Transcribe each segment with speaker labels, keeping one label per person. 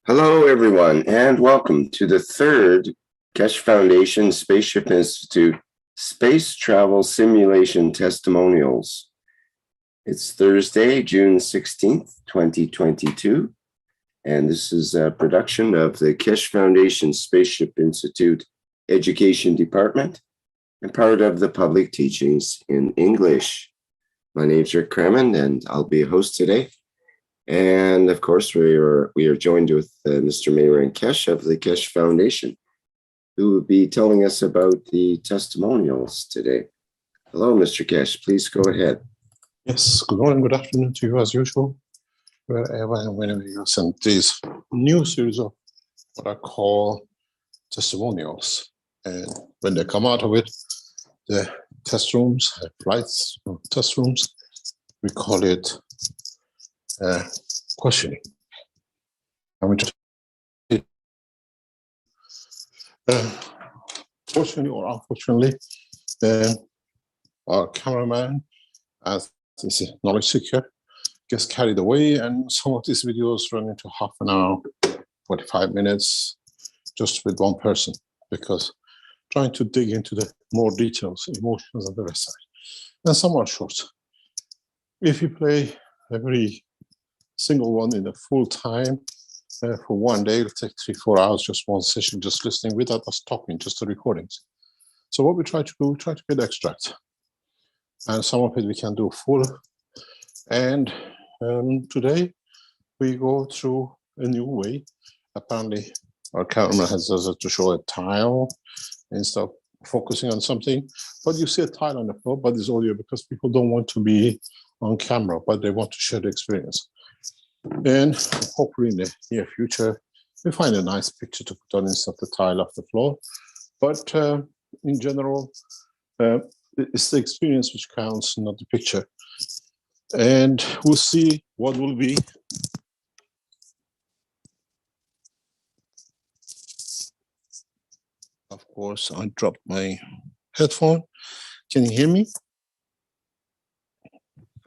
Speaker 1: Hello, everyone, and welcome to the third Keshe Foundation Spaceship Institute Space Travel Simulation Testimonials. It's Thursday, June 16th, 2022, and this is a production of the Keshe Foundation Spaceship Institute Education Department and part of the Public Teachings in English. My name is Rick Crammond, and I'll be a host today. And of course, we are joined with Mr. Mayran Keshe of the Keshe Foundation, who will be telling us about the testimonials today. Hello, Mr. Keshe. Please go ahead.
Speaker 2: Yes, good morning, good afternoon to you as usual, wherever and whenever you send this new series of what I call testimonials. And when they come out of it, the test rooms, flights, test rooms, we call it questioning. And we just fortunately or unfortunately, our cameraman, as is a knowledge seeker, gets carried away, and some of these videos run into half an hour, 45 minutes, just with one person, because trying to dig into the more details, emotions, and the rest of it. And some are short. If you play every single one in the full time for one day, it'll take 3-4 hours, just one session, just listening without us talking, just the recordings. So what we try to do, we try to get extracts. And some of it we can do full. And today we go through a new way. Apparently our camera has to show a tile instead of focusing on something. But you see a tile on the floor, but it's audio because people don't want to be on camera, but they want to share the experience. And hopefully in the near future, we find a nice picture to put on instead of the tile off the floor. But in general, it's the experience which counts, not the picture. And we'll see what will be. Of course, I dropped my headphone. Can you hear me?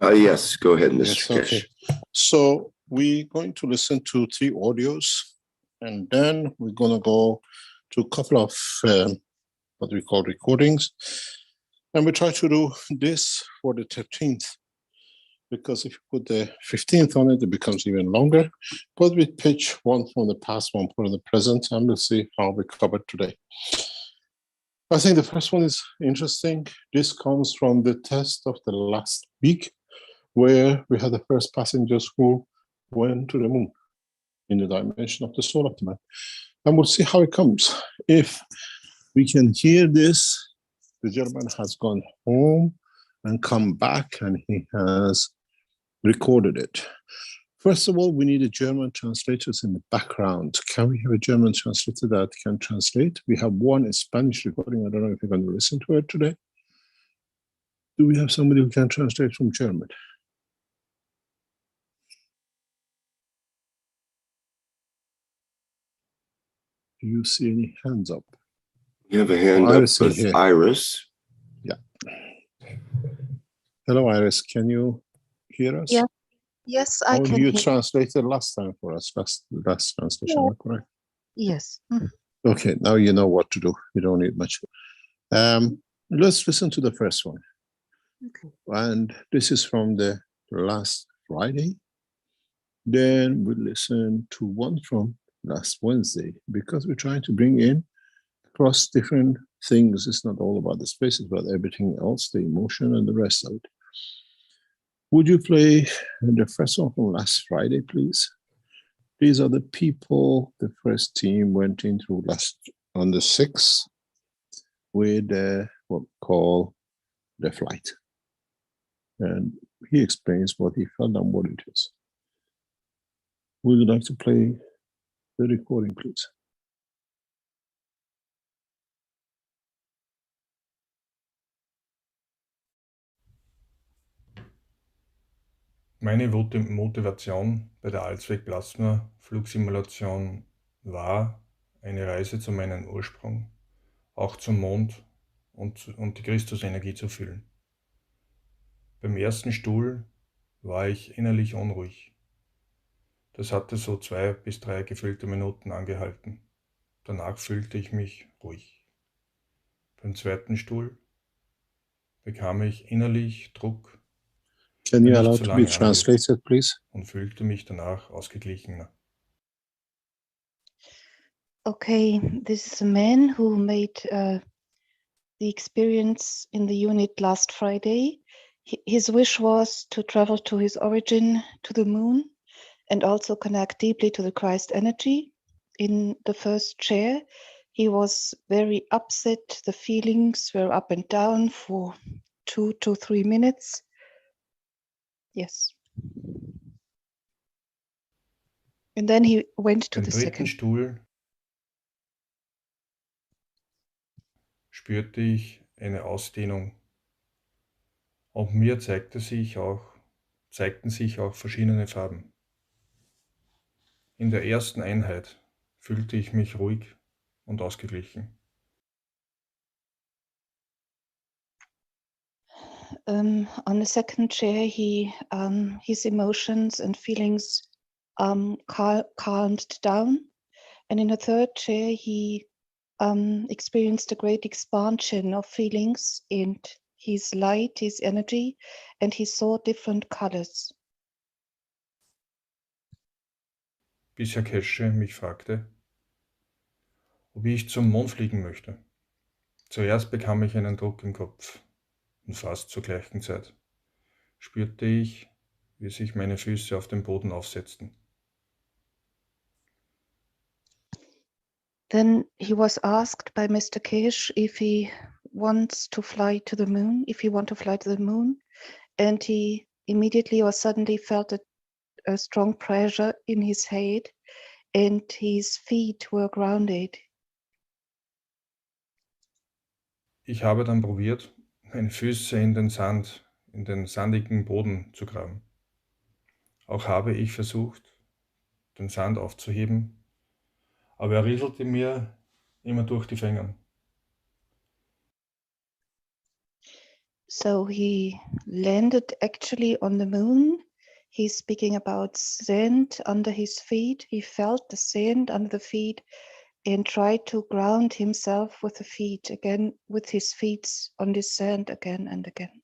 Speaker 1: Yes, go ahead, Mr.
Speaker 2: Yes,
Speaker 1: Keshe.
Speaker 2: okay. So we're going to listen to 3 audios, and then we're going to go to a couple of what we call recordings. And we try to do this for the 13th, because if you put the 15th on it, it becomes even longer. But we pitch one from the past, one from the present, and we'll see how we cover today. I think the first one is interesting. This comes from the test of the last week, where we had the first passengers who went to the moon in the dimension of the soul of the man. And we'll see how it comes. If we can hear this, the gentleman has gone home and come back, and he has recorded it. First of all, we need a German translator in the background. Can we have a German translator that can translate? We have one Spanish recording. I don't know if you're going to listen to it today. Do we have somebody who can translate from German? Do you see any hands up?
Speaker 1: You have a hand up with Iris.
Speaker 2: Yeah. Hello, Iris. Can you hear us?
Speaker 3: Yeah. Yes, I can.
Speaker 2: You translated last time for us, last translation,
Speaker 3: Yeah.
Speaker 2: correct?
Speaker 3: Yes.
Speaker 2: Okay, now you know what to do. You don't need much. Let's listen to the first one.
Speaker 3: Okay.
Speaker 2: And this is from the last Friday. Then we'll listen to one from last Wednesday, because we're trying to bring in across different things. It's not all about the space, it's about everything else, the emotion and the rest of it. Would you play the first one from last Friday, please? These are the people the first team went in through on the 6th with what we call the flight. And he explains what he felt and what it is. Would you like to play the recording, please?
Speaker 4: Meine Motivation bei der Allzweck-Plasma-Flugsimulation war eine Reise zu meinem Ursprung, auch zum Mond und die Christusenergie zu fühlen. Beim ersten Stuhl war ich innerlich unruhig. Das hatte so 2 bis 3 gefüllte Minuten angehalten. Danach fühlte ich mich ruhig. Beim zweiten Stuhl bekam ich innerlich Druck,
Speaker 2: Can
Speaker 4: der
Speaker 2: you
Speaker 4: nicht
Speaker 2: allow
Speaker 4: so
Speaker 2: to be
Speaker 4: lange anhielt,
Speaker 2: translated, please?
Speaker 4: und fühlte mich danach ausgeglichener.
Speaker 3: Okay, this is a man who made the experience in the unit last Friday. His wish was to travel to his origin, to the moon, and also connect deeply to the Christ energy. In the first chair, he was very upset. The feelings were up and down for 2 to 3 minutes. Yes. And then he went to
Speaker 4: Beim
Speaker 3: the
Speaker 4: dritten
Speaker 3: second.
Speaker 4: Stuhl spürte ich eine Ausdehnung, und mir zeigten sich auch verschiedene Farben. In der ersten Einheit fühlte ich mich ruhig und ausgeglichen.
Speaker 3: On the second chair, his emotions and feelings calmed down, and in the third chair, he experienced a great expansion of feelings and his light, his energy, and he saw different colors.
Speaker 4: Bis Herr Kesche mich fragte, ob ich zum Mond fliegen möchte. Zuerst bekam ich einen Druck im Kopf, und fast zur gleichen Zeit spürte ich, wie sich meine Füße auf den Boden aufsetzten.
Speaker 3: Then he was asked by Mr. Kish if he wants to fly to the moon, if he want to fly to the moon, and he immediately or suddenly felt a strong pressure in his head, and his feet were grounded.
Speaker 4: Ich habe dann probiert, meine Füße in den sandigen Boden zu graben. Auch habe ich versucht, den Sand aufzuheben, aber er rieselte mir immer durch die Finger.
Speaker 3: So he landed actually on the moon. He's speaking about sand under his feet. He felt the sand under the feet and tried to ground himself with the feet again, with his feet on the sand again and again.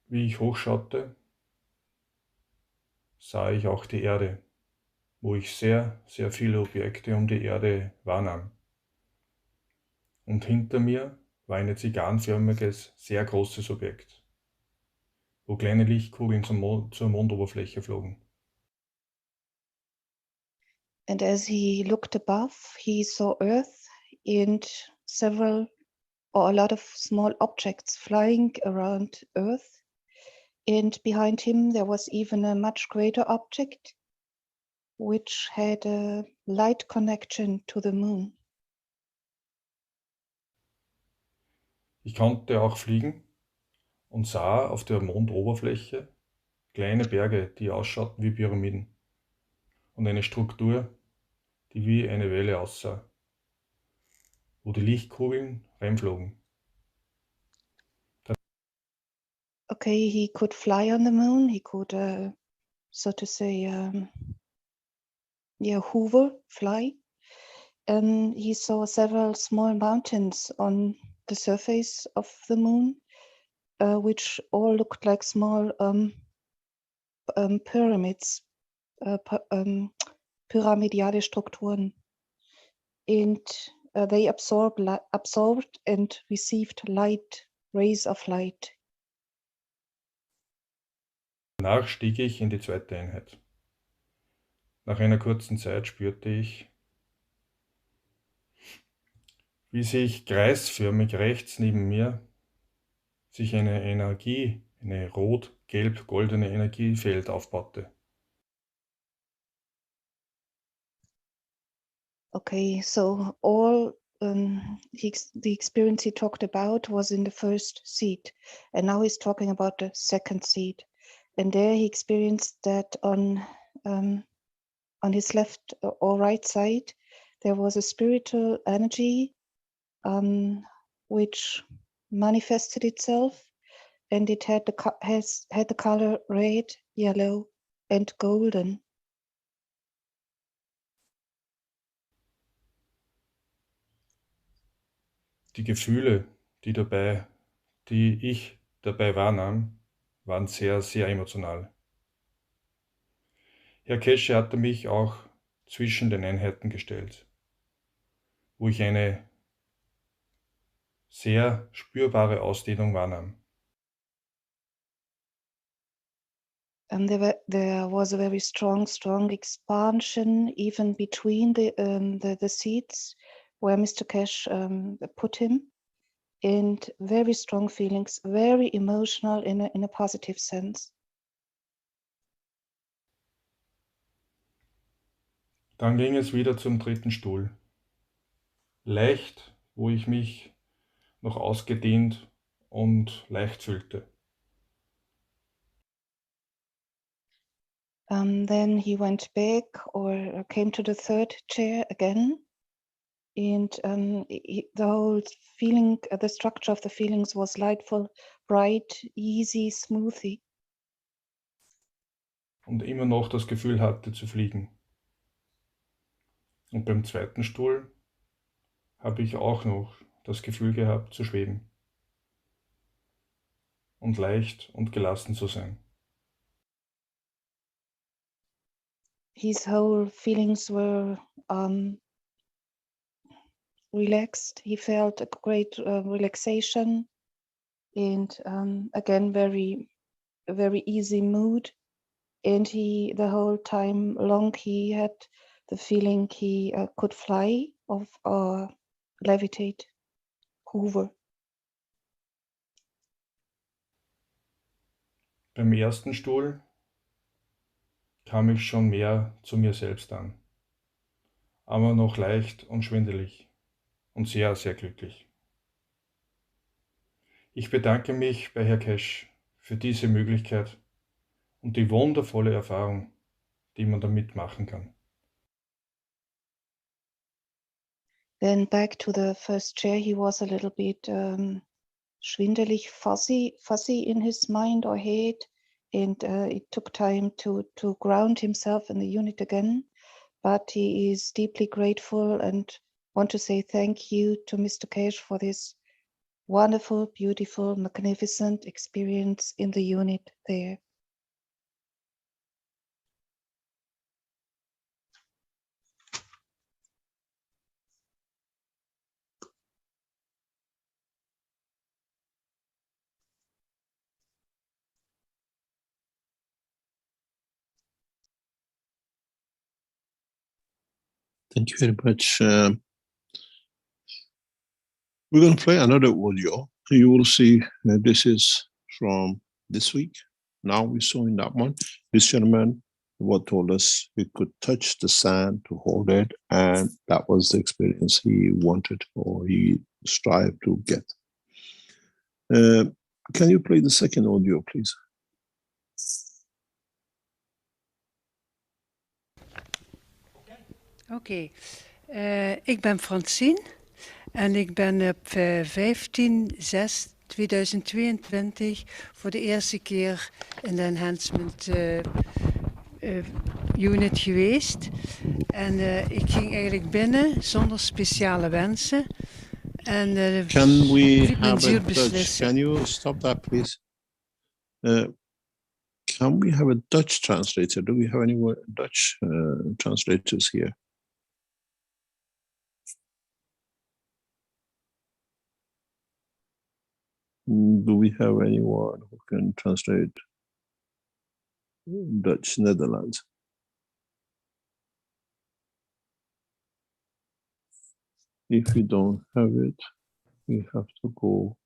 Speaker 4: Wie ich hochschaute, sah ich auch die Erde, wo ich sehr, sehr viele Objekte um die Erde wahrnahm. Und hinter mir war ein zigarrenförmiges, sehr großes Objekt, wo kleine Lichtkugeln zur Mondoberfläche flogen.
Speaker 3: And as he looked above, he saw Earth and several or a lot of small objects flying around Earth. And behind him, there was even a much greater object which had a light connection to the moon.
Speaker 4: Ich konnte auch fliegen und sah auf der Mondoberfläche kleine Berge, die ausschauten wie Pyramiden, und eine Struktur, die wie eine Welle aussah, wo die Lichtkugeln reinflogen.
Speaker 3: Okay, he could fly on the moon. He could, so to say, hover, fly. And he saw several small mountains on the surface of the moon, which all looked like small pyramids, pyramidale Strukturen. And they absorbed and received light, rays of light.
Speaker 4: Danach stieg ich in die zweite Einheit. Nach einer kurzen Zeit spürte ich, wie sich kreisförmig rechts neben mir sich eine Energie, eine rot-gelb-goldene Energiefeld aufbaute.
Speaker 3: Okay, so all the experience he talked about was in the first seat, and now he's talking about the second seat. And there he experienced that on his left or right side, there was a spiritual energy which manifested itself, and it had had the color red, yellow, and golden.
Speaker 4: Die Gefühle, die ich dabei wahrnahm, waren sehr, sehr emotional. Herr Kesche hatte mich auch zwischen den Einheiten gestellt, wo ich eine sehr spürbare Ausdehnung wahrnahm.
Speaker 3: And there was a very strong expansion even between the seats where Mr. Cash put him, and very strong feelings, very emotional in a positive sense.
Speaker 4: Dann ging es wieder zum dritten Stuhl. Leicht, wo ich mich noch ausgedehnt und leicht fühlte.
Speaker 3: Then he went back or came to the third chair again, and the whole feeling, the structure of the feelings was lightful, bright, easy, smoothie.
Speaker 4: Und immer noch das Gefühl hatte zu fliegen. Und beim zweiten Stuhl habe ich auch noch das Gefühl gehabt zu schweben und leicht und gelassen zu sein.
Speaker 3: His whole feelings were relaxed. He felt a great relaxation, and again very easy mood. And the whole time long he had the feeling he could fly or levitate, hover.
Speaker 4: Beim ersten Stuhl kam ich schon mehr zu mir selbst an, aber noch leicht und schwindelig und sehr, sehr glücklich. Ich bedanke mich bei Herr Cash für diese Möglichkeit und die wundervolle Erfahrung, die man damit machen kann.
Speaker 3: Then back to the first chair, he was a little bit schwindelig, fuzzy in his mind or head, and it took time to ground himself in the unit again. But he is deeply grateful and want to say thank you to Mr. Cash for this wonderful, beautiful, magnificent experience in the unit there.
Speaker 2: Thank you very much. We're going to play another audio. You will see this is from this week. Now we saw in that one, this gentleman what told us he could touch the sand to hold it, and that was the experience he wanted or he strived to get. Can you play the second audio, please?
Speaker 5: Oké, ik ben Francine en ik ben op 15/6/2022 voor de eerste keer in de enhancement unit geweest. En ik ging eigenlijk binnen zonder speciale wensen. En
Speaker 2: Can we
Speaker 5: liet mijn
Speaker 2: have
Speaker 5: ziel
Speaker 2: a Dutch?
Speaker 5: beslissen.
Speaker 2: Can you stop that, please? Can we have a Dutch translator? Do we have any Dutch translators here? Do we have anyone who can translate Dutch Netherlands? If we don't have it, we have to go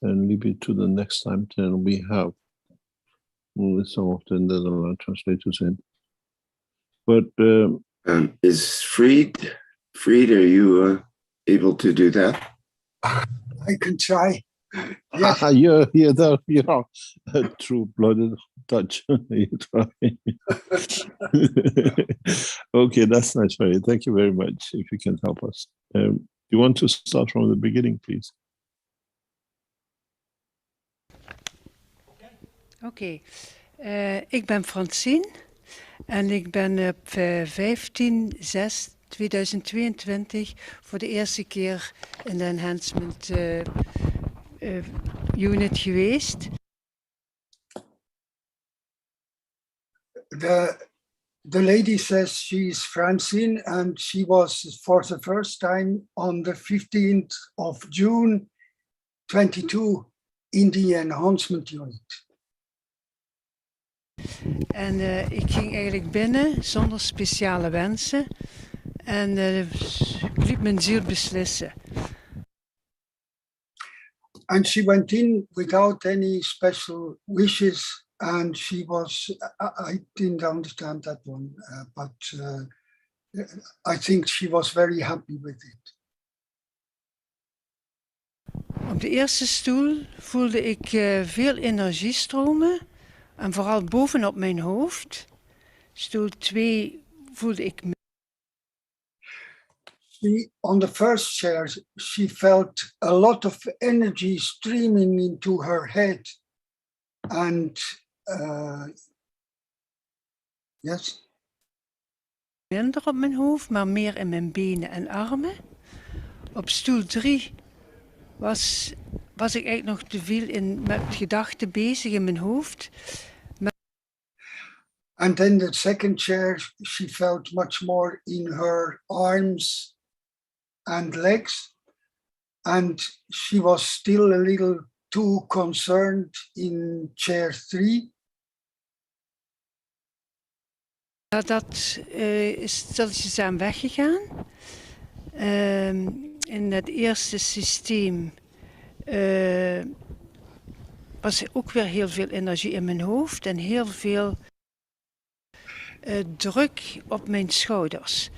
Speaker 2: and leave it to the next time till we have some of the Netherlands translators in. But
Speaker 1: Is Fried, are you able to do that?
Speaker 6: I can try. Yes.
Speaker 2: you're a true-blooded Dutch. You try. Okay, that's nice, Mary. Thank you very much. If you can help us. You want to start from the beginning, please?
Speaker 5: Oké. Ik ben Francine en ik ben op 15/6/2022 voor de eerste keer in de enhancement unit geweest.
Speaker 6: The lady says she's Francine and she was for the first time on the 15th of June 22 in the enhancement unit.
Speaker 5: En ik ging eigenlijk binnen zonder speciale wensen en ik liet mijn ziel beslissen.
Speaker 6: And she went in without any special wishes, and she was, I didn't understand that one, but I think she was very happy with it.
Speaker 5: Op de eerste stoel voelde ik veel energie stromen en vooral bovenop mijn hoofd. Stoel 2 voelde ik
Speaker 6: On the first chair, she felt a lot of energy streaming into her head. And yes.
Speaker 5: minder op mijn hoofd, maar meer in mijn benen en armen. Op stoel 3 was ik eigenlijk nog te veel met gedachten bezig in mijn hoofd.
Speaker 6: And then the second chair, she felt much more in her arms and legs. And she was still a little too concerned in chair 3.
Speaker 5: Dat is stilletjes aan weggegaan. In het eerste systeem was er ook weer heel veel energie in mijn hoofd en heel veel druk op mijn schouders.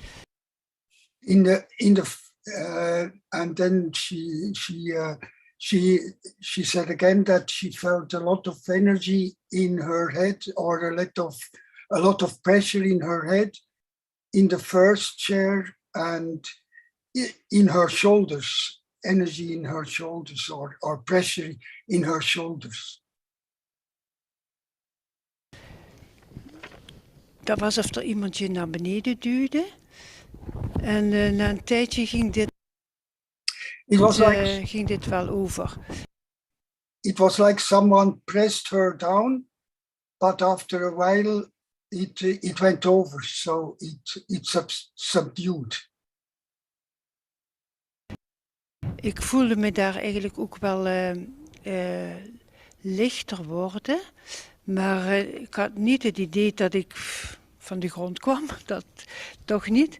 Speaker 6: And then she said again that she felt a lot of energy in her head, or a lot of pressure in her head in the first chair and in her shoulders, energy in her shoulders, or pressure in her shoulders.
Speaker 5: Dat was alsof er iemand je naar beneden duwde. En na een tijdje ging dit wel over.
Speaker 6: It was like someone pressed her down, but after a while it went over, so it subdued.
Speaker 5: Ik voelde me daar eigenlijk ook wel lichter worden, maar ik had niet het idee dat ik van de grond kwam, dat toch niet.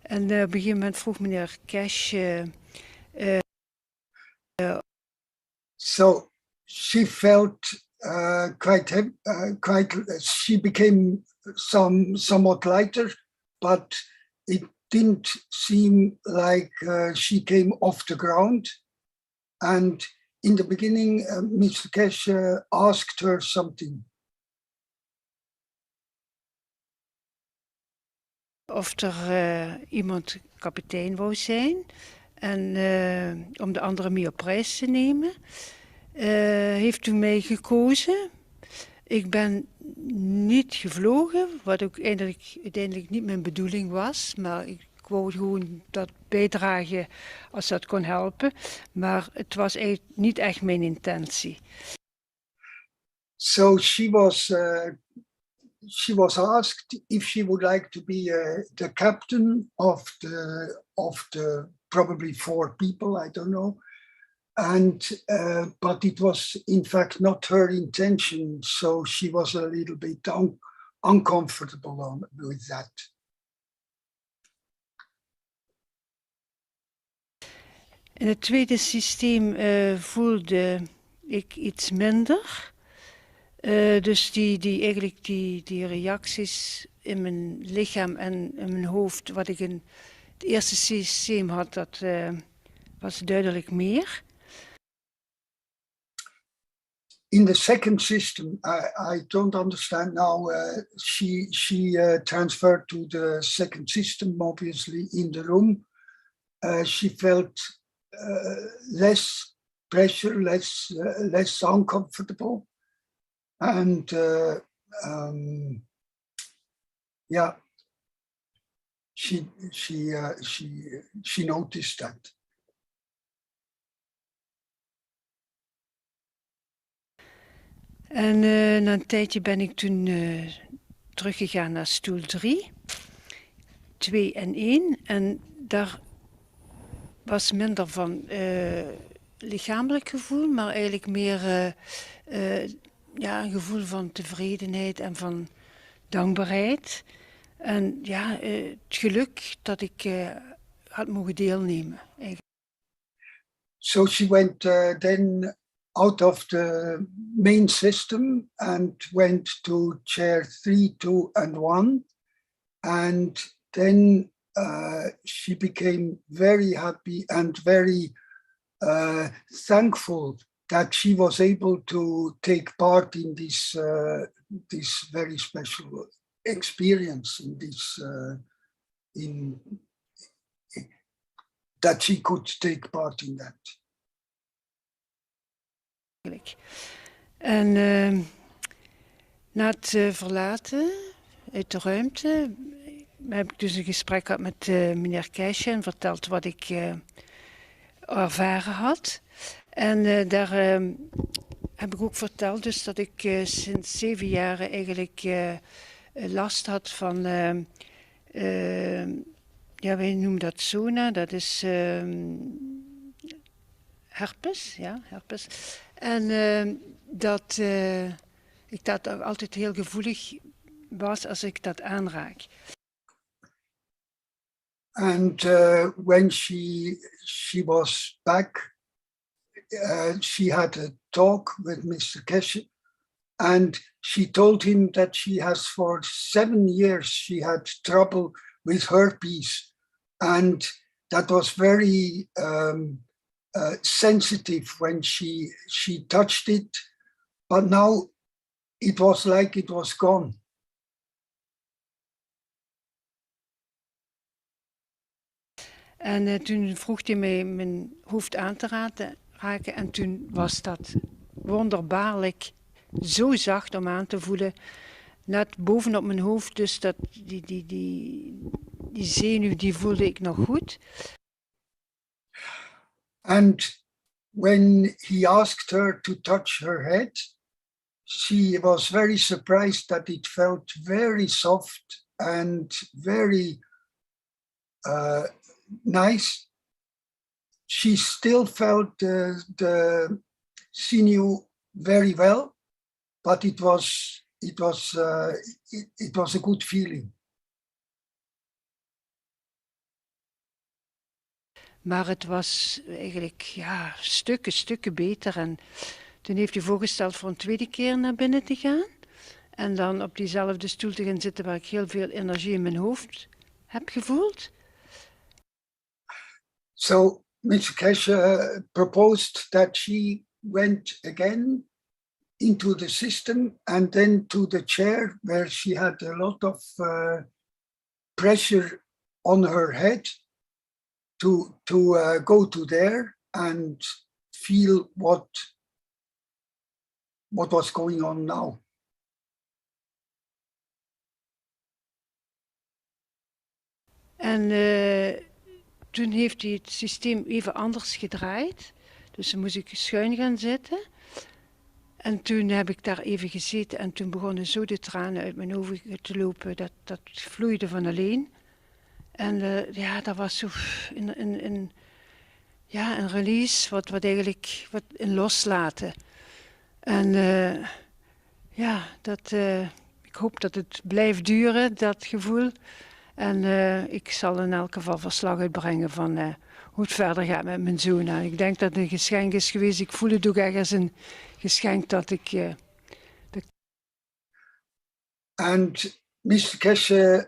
Speaker 5: En op een gegeven moment vroeg meneer Cash.
Speaker 6: So she felt quite. She became somewhat lighter, but it didn't seem like she came off the ground. And in the beginning, Mr. Cash asked her something.
Speaker 5: Of er iemand kapitein wou zijn en om de anderen mee op reis te nemen. Heeft u mij gekozen? Ik ben niet gevlogen, wat ook uiteindelijk niet mijn bedoeling was, maar ik wou gewoon dat bijdragen als dat kon helpen. Maar het was eigenlijk niet echt mijn intentie.
Speaker 6: So she was asked if she would like to be the captain of the probably 4 people, I don't know. And but it was in fact not her intention, so she was a little bit uncomfortable with that.
Speaker 5: In het tweede systeem voelde ik iets minder. Dus die reacties in mijn lichaam en in mijn hoofd, wat ik in het eerste systeem had, dat was duidelijk meer.
Speaker 6: In the second system, I don't understand now. She transferred to the second system, obviously, in the room. She felt less pressure, less uncomfortable. and yeah, she noticed that.
Speaker 5: En na een tijdje ben ik toen teruggegaan naar stoel 3, 2 en 1. En daar was minder van lichamelijk gevoel, maar eigenlijk meer ja, een gevoel van tevredenheid en van dankbaarheid. En ja, het geluk dat ik had mogen deelnemen. Eigenlijk.
Speaker 6: So she went then out of the main system and went to chair 3, 2, and 1. And then she became very happy and very thankful that she was able to take part in this this very special experience, in this that she could take part in that.
Speaker 5: En na het verlaten uit de ruimte heb ik dus een gesprek gehad met meneer Keisje en verteld wat ik ervaren had. En daar heb ik ook verteld dus dat ik sinds 7 jaar eigenlijk last had van, ja, wij noemen dat zona, dat is herpes, ja, herpes. En dat ik dat altijd heel gevoelig was als ik dat aanraak.
Speaker 6: And when she was back, she had a talk with Mr. Keshe, and she told him that she has for 7 years she had trouble with herpes, and that was very sensitive when she touched it, but now it was like it was gone.
Speaker 5: En toen vroeg hij mij mijn hoofd aan te raken en toen was dat wonderbaarlijk zo zacht om aan te voelen, net bovenop mijn hoofd, dus dat die zenuw die voelde ik nog goed.
Speaker 6: And when he asked her to touch her head, she was very surprised that it felt very soft and very nice. She still felt the sinew very well, but it was a good feeling.
Speaker 5: Maar het was eigenlijk ja, stukken beter. En toen heeft hij voorgesteld voor een tweede keer naar binnen te gaan. En dan op diezelfde stoel te gaan zitten waar ik heel veel energie in mijn hoofd heb gevoeld.
Speaker 6: So Mr. Keshe proposed that she went again into the system and then to the chair where she had a lot of pressure on her head to go to there and feel what was going on now.
Speaker 5: En toen heeft hij het systeem even anders gedraaid. Dus dan moest ik schuin gaan zitten. En toen heb ik daar even gezeten en toen begonnen zo de tranen uit mijn ogen te lopen. Dat vloeide van alleen. En ja, dat was zo een release, wat eigenlijk een loslaten. En ja, ik hoop dat het blijft duren, dat gevoel. En ik zal in elk geval verslag uitbrengen van hoe het verder gaat met mijn zoon. En ik denk dat het een geschenk is geweest. Ik voel het ook echt als een geschenk dat ik...
Speaker 6: And Mr. Keshe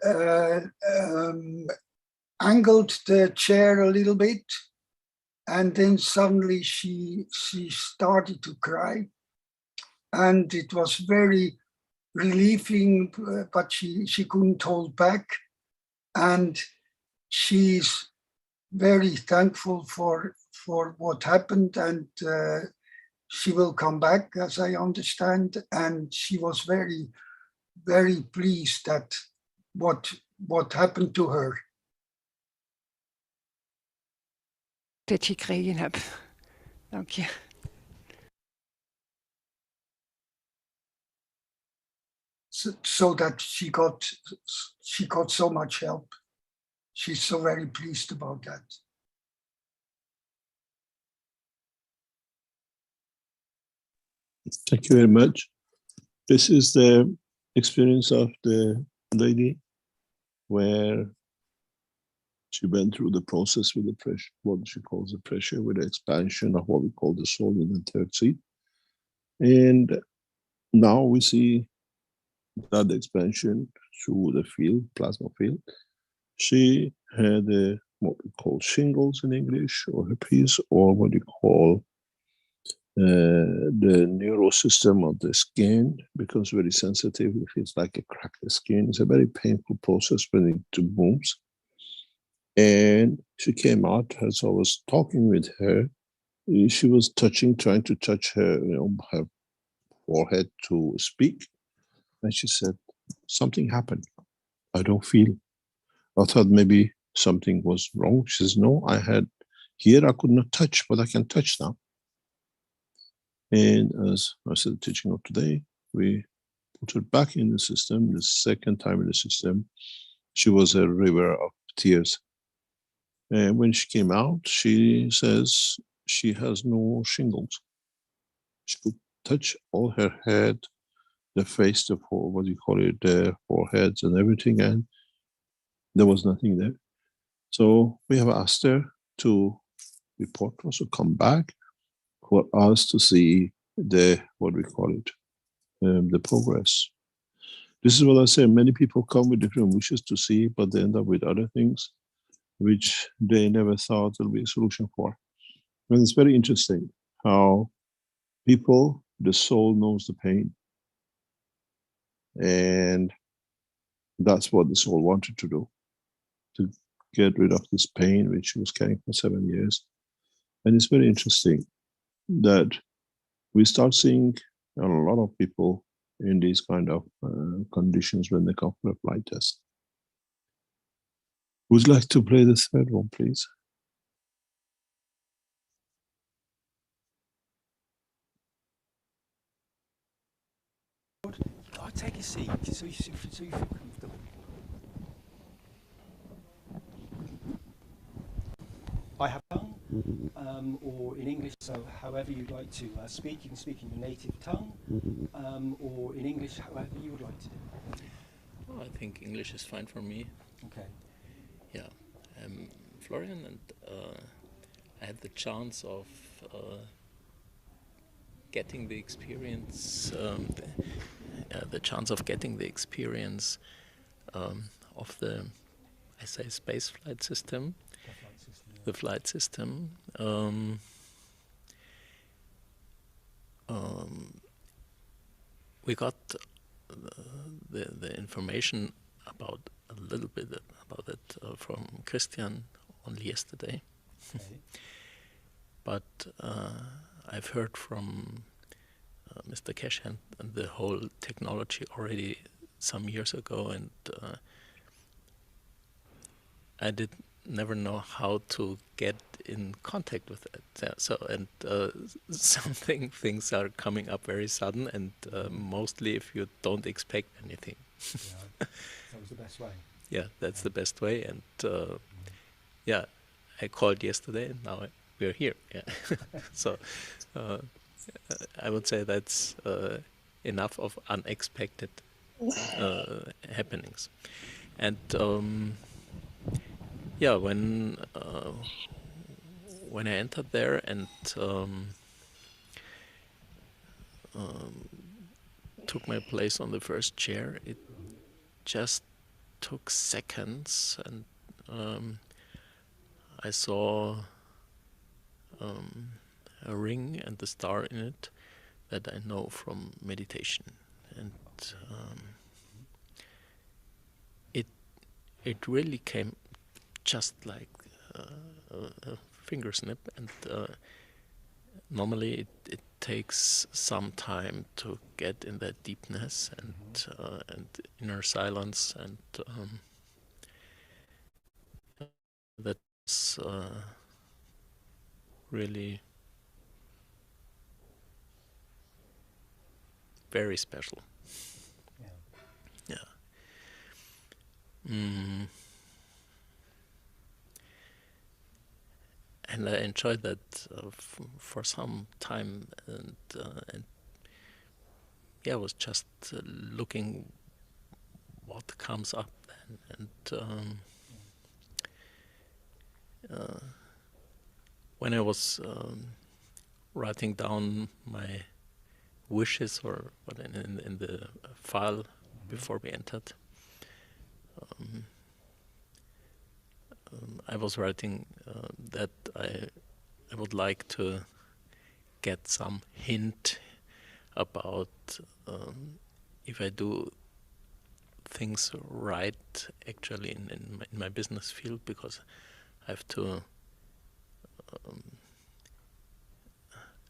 Speaker 6: angled the chair a little bit, and then suddenly she started to cry, and it was very relieving, but she couldn't hold back, and she's very thankful for what happened, and she will come back, as I understand, and she was very, very pleased at what happened to her.
Speaker 5: Dat je gekregen hebt. Dank je.
Speaker 6: So that she got so much help. She's so very pleased about that.
Speaker 2: Thank you very much. This is the experience of the lady where she went through the process with the pressure, what she calls the pressure, with the expansion of what we call the soul in the third seat. And now we see that expansion through the field, plasma field. She had what we call shingles in English, or herpes, or what you call the neural system of the skin becomes very sensitive. It feels like a cracked skin. It's a very painful process when it moves. And she came out as I was talking with her. She was trying to touch her, her forehead to speak. And she said, something happened. I don't feel. I thought maybe something was wrong. She says, no, I had here, I could not touch, but I can touch now. And as I said, teaching of today, we put her back in the system. The second time in the system, she was a river of tears. And when she came out, she says she has no shingles. She could touch all her head, the face, the what do you call it, the foreheads and everything, and there was nothing there. So we have asked her to report to us, to come back for us to see the, what we call it, the progress. This is what I say, many people come with different wishes to see, but they end up with other things which they never thought there'll be a solution for. And it's very interesting how people, the soul knows the pain. And that's what the soul wanted to do, to get rid of this pain which she was carrying for 7 years. And it's very interesting that we start seeing a lot of people in these kind of conditions when they come for a flight test. Would you like to play the third one, please?
Speaker 7: Oh, take a seat so you feel comfortable. I have tongue, or in English, so however you'd like to speak, you can speak in your native tongue, or in English, however you would like to do it.
Speaker 8: Oh, I think English is fine for me.
Speaker 7: Okay.
Speaker 8: Yeah, I'm Florian, and I had the chance of getting the experience, the chance of getting the experience of the, I say, space flight system. The flight system. We got the information about a little bit about it from Christian only yesterday.
Speaker 7: Okay.
Speaker 8: But I've heard from Mr. Cash and the whole technology already some years ago, and I did never know how to get in contact with it. So, and things are coming up very sudden, and mostly if you don't expect anything.
Speaker 7: Yeah, that was the best way.
Speaker 8: Yeah, that's the best way. And yeah, I called yesterday, and now we're here. Yeah. So I would say that's enough of unexpected happenings. And yeah, when I entered there and took my place on the first chair, it just took seconds, and I saw a ring and the star in it that I know from meditation, and it really came just like a finger snip, and normally it takes some time to get in that deepness and inner silence, and that's really very special. Yeah. And I enjoyed that for some time, and yeah, I was just looking what comes up then, and when I was writing down my wishes or what in the file before we entered, I was writing that I would like to get some hint about if I do things right actually in my business field, because I have to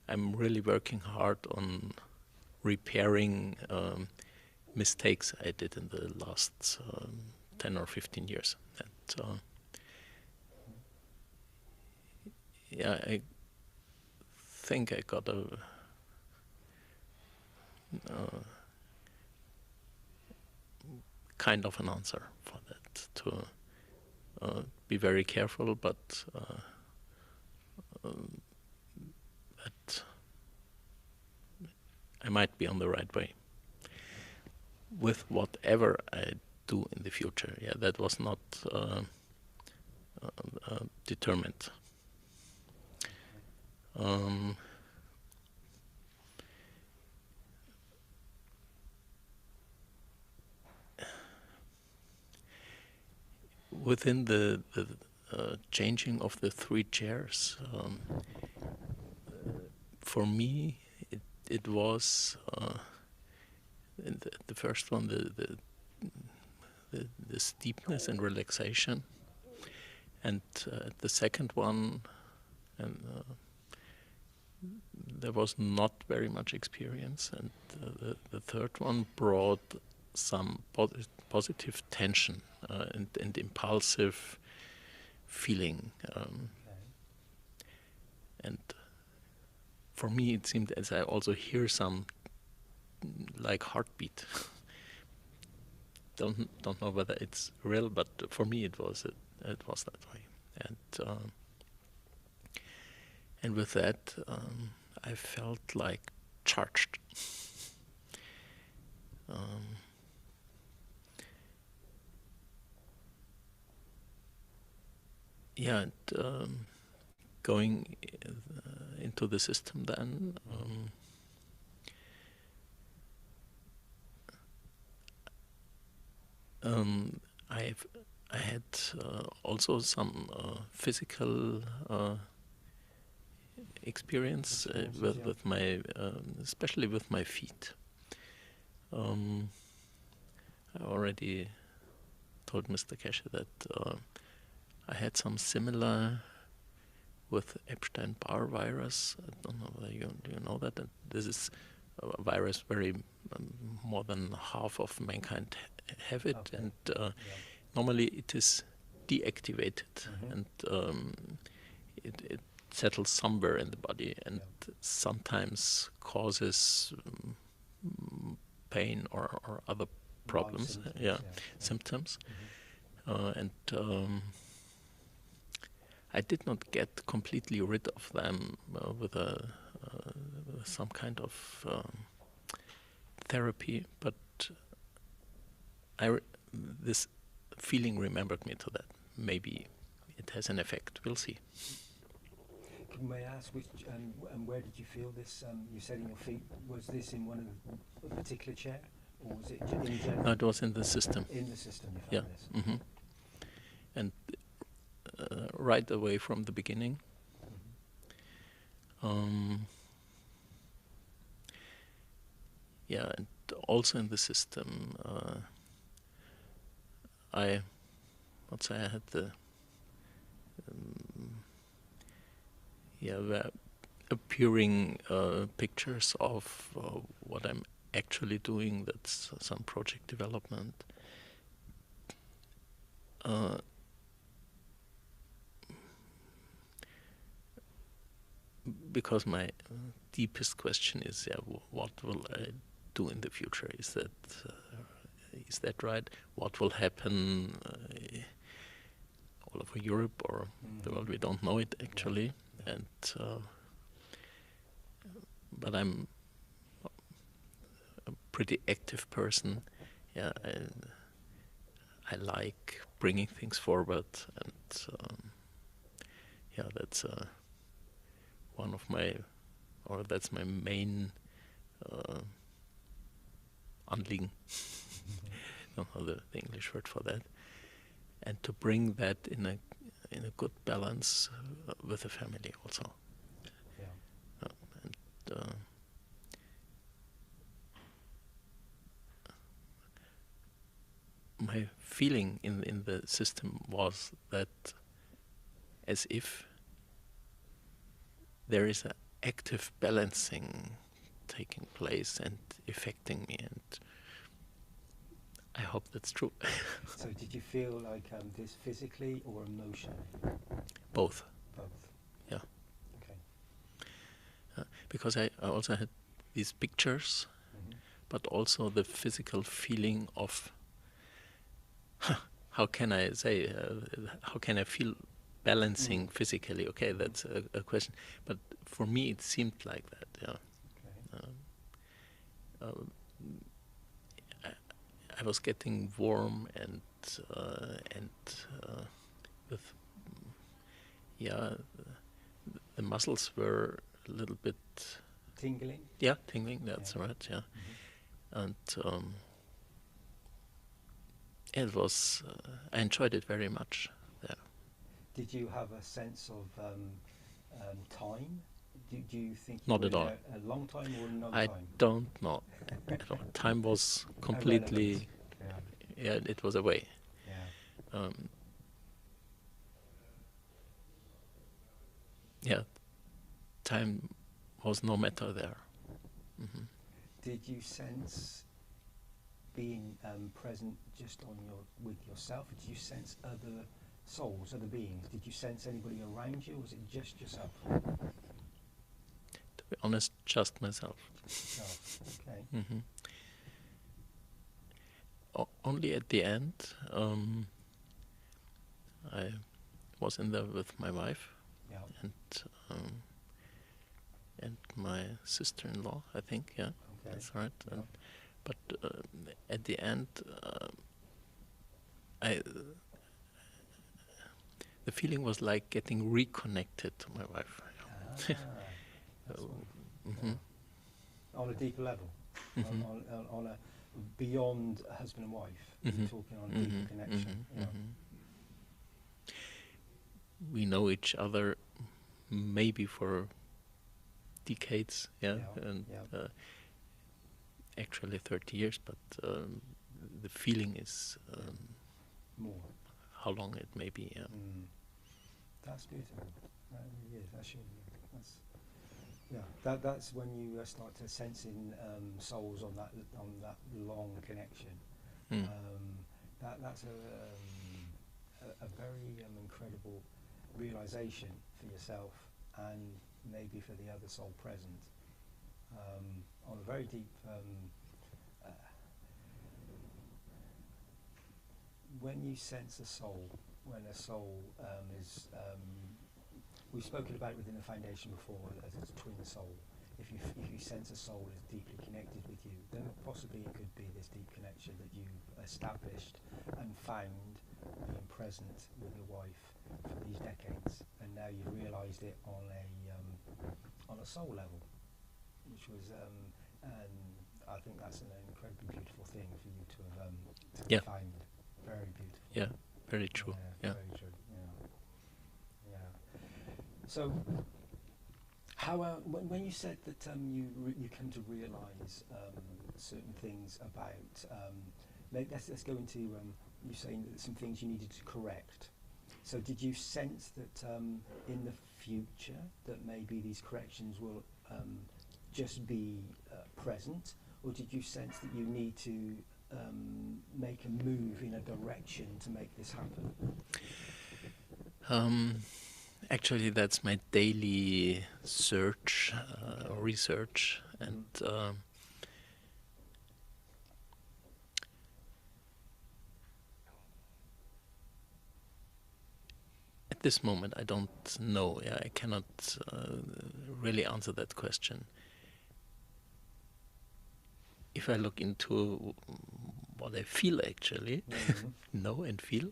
Speaker 8: I'm really working hard on repairing mistakes I did in the last 10 or 15 years. And yeah, I think I got a kind of an answer for that, to be very careful, but that I might be on the right way with whatever I do in the future. Yeah, that was not determined. Within the changing of the three chairs, for me, it was in the first one, the steepness and relaxation, and the second one, and there was not very much experience, and the third one brought some positive tension and impulsive feeling, and for me it seemed as I also hear some like heartbeat. Don't know whether it's real, but for me it was that way, and with that I felt like charged. Yeah, and going into the system then, I had also some physical experience with my, especially with my feet. I already told Mr. Keshe that I had some similar with Epstein-Barr virus. I don't know whether do you know that? And this is a virus very more than half of mankind have it, okay. And normally it is deactivated, and it settles somewhere in the body, and sometimes causes pain or other problems, symptoms. And I did not get completely rid of them with some kind of therapy, but this feeling remembered me to that. Maybe it has an effect. We'll see.
Speaker 7: May I ask which and where did you feel this? You said in your feet. Was this in one of a particular chair, or was it in general?
Speaker 8: No, it was in the system.
Speaker 7: In the system, you found this.
Speaker 8: Mm-hmm. And right away from the beginning. Yeah, and also in the system, I had the a appearing pictures of what I'm actually doing. That's some project development. Because my deepest question is, what will I do in the future? Is that right? What will happen all over Europe or the world? We don't know it actually, and but I'm a pretty active person. Yeah, I like bringing things forward, and yeah, that's one of my, or that's my main Anliegen. Don't know the English word for that, and to bring that in a good balance with the family also.
Speaker 7: Yeah.
Speaker 8: And my feeling in the system was that as if there is an active balancing taking place and affecting me, and I hope that's true.
Speaker 7: So did you feel like this physically or emotionally?
Speaker 8: Both.
Speaker 7: Both.
Speaker 8: Yeah.
Speaker 7: Okay.
Speaker 8: Because I also had these pictures, but also the physical feeling of how can I say, how can I feel balancing physically? Okay, that's a question. But for me, it seemed like that. Yeah.
Speaker 7: Okay.
Speaker 8: I was getting warm and with the muscles were a little bit
Speaker 7: Tingling?
Speaker 8: Yeah, tingling. That's right. Yeah, and it was. I enjoyed it very much. Yeah.
Speaker 7: Did you have a sense of time? Do you think you
Speaker 8: Not
Speaker 7: were
Speaker 8: at all.
Speaker 7: there a long time or no
Speaker 8: I
Speaker 7: time?
Speaker 8: don't know at all. Time was completely.
Speaker 7: Irrelevant.
Speaker 8: Yeah, it was away.
Speaker 7: Yeah.
Speaker 8: Yeah, time was no matter there. Mm-hmm.
Speaker 7: Did you sense being present just with yourself? Did you sense other souls, other beings? Did you sense anybody around you, or was it just yourself?
Speaker 8: To be honest, just myself.
Speaker 7: Okay.
Speaker 8: Mm-hmm. Only at the end, I was in there with my wife and my sister-in-law, I think. Yeah,
Speaker 7: Okay.
Speaker 8: that's right.
Speaker 7: Yeah.
Speaker 8: But at the end, the feeling was like getting reconnected to my wife.
Speaker 7: That's wonderful.
Speaker 8: Mm-hmm.
Speaker 7: On a deeper level,
Speaker 8: Mm-hmm.
Speaker 7: on a beyond husband and wife,
Speaker 8: Mm-hmm.
Speaker 7: you're talking on a deeper connection.
Speaker 8: Mm-hmm.
Speaker 7: Yeah.
Speaker 8: Mm-hmm. We know each other maybe for decades, and actually 30 years, but the feeling is
Speaker 7: More.
Speaker 8: how long it may be. Yeah.
Speaker 7: That's beautiful. That really is. That's when you start to sensing souls on that long connection.
Speaker 8: Mm.
Speaker 7: That's a very incredible realization for yourself and maybe for the other soul present. On a very deep. When you sense a soul, when a soul is, we've spoken about it within the foundation before as a twin soul. If you sense a soul is deeply connected with you, then possibly it could be this deep connection that you've established and found being present with your wife for these decades, and now you've realised it on a soul level, which was, and I think that's an incredibly beautiful thing for you to have found. Very beautiful.
Speaker 8: Yeah, very true. Yeah.
Speaker 7: Very true. Yeah. So, how when you said that you come to realise certain things about, let's go into you saying that some things you needed to correct. So, did you sense that in the future that maybe these corrections will just be present, or did you sense that you need to make a move in a direction to make this happen?
Speaker 8: Actually, that's my daily search, research, and at this moment, I don't know. Yeah, I cannot really answer that question. If I look into what I feel actually, know and feel,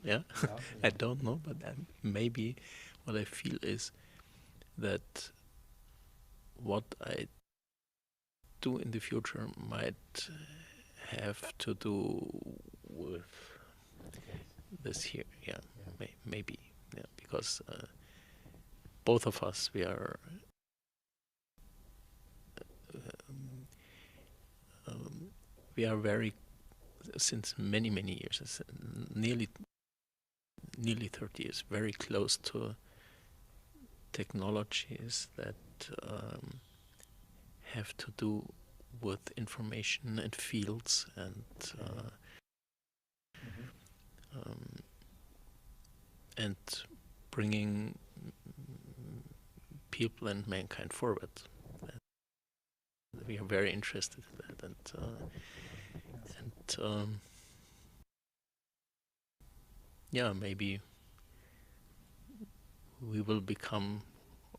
Speaker 8: I don't know, but maybe what I feel is that what I do in the future might have to do with this here, maybe, because both of us, we are very, since many years, nearly 30 years, very close to technologies that have to do with information and fields and bringing people and mankind forward. We are very interested in that, and maybe we will become,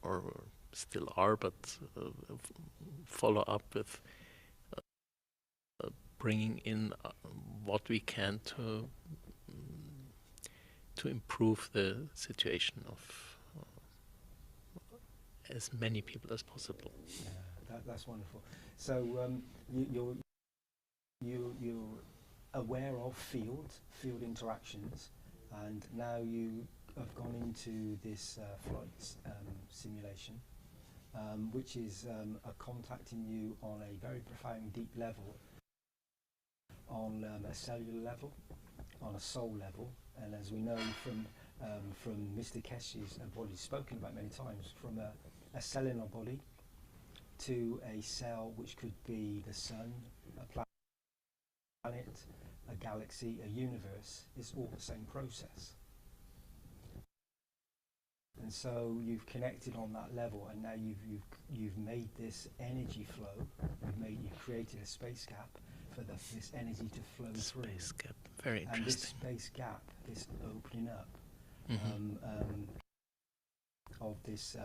Speaker 8: or still are, but follow up with bringing in what we can to improve the situation of as many people as possible.
Speaker 7: Yeah, that's wonderful. So you're aware of field interactions, and now you have gone into this flight simulation, which is contacting you on a very profound, deep level, on a cellular level, on a soul level, and as we know from Mr. Keshe's and what he's spoken about many times, from a cell in our body to a cell which could be the sun, a planet, a galaxy, a universe, is all the same process. And so you've connected on that level, and now you've made this energy flow. You've created a space gap for this energy to flow through.
Speaker 8: Space gap, very interesting.
Speaker 7: And this space gap, this opening up of this,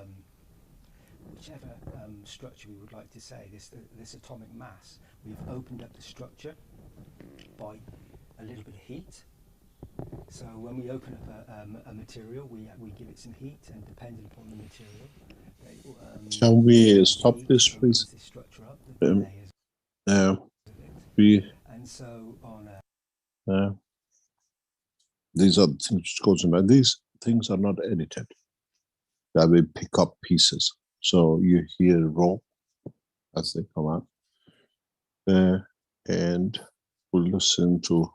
Speaker 7: whichever structure we would like to say, this atomic mass, we've opened up the structure by a little bit of heat. So when we open up a material, we give it some heat, and depending upon the material,
Speaker 2: shall we stop this, please?
Speaker 7: This structure up,
Speaker 2: And
Speaker 7: so on
Speaker 2: these are the things which goes in. These things are not edited. That we pick up pieces. So you hear raw as they come out, and we'll listen to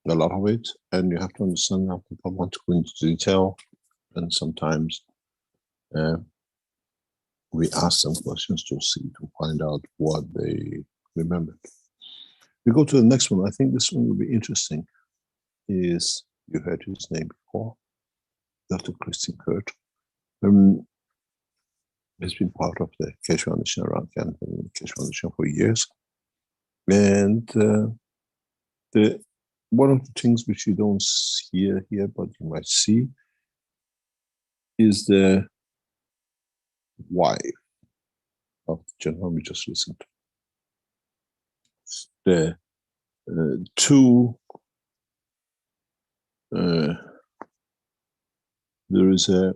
Speaker 2: a lot of it, and you have to understand how people want to go into detail, and sometimes we ask them questions to find out what they remembered. We go to the next one. I think this one will be interesting. Is, you heard his name before, Dr. Christian Kurt. He's been part of the Keshe Foundation, around Canada, and the Keshe Foundation for years. And one of the things which you don't hear here, but you might see, is the wife of the gentleman we just listened to. The two, there is a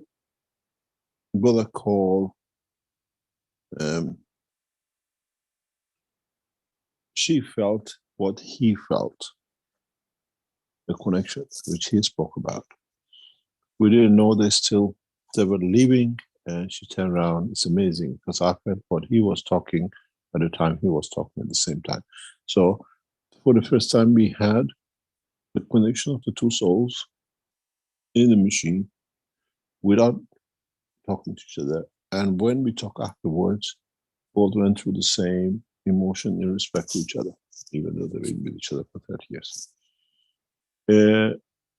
Speaker 2: brother called she felt what he felt, the connection which he spoke about. We didn't know they were leaving, and she turned around. It's amazing, because I felt what he was talking at the time he was talking at the same time. So for the first time, we had the connection of the two souls in the machine without talking to each other. And when we talk afterwards, both went through the same emotion in respect to each other, even though they've been with each other for 30 years.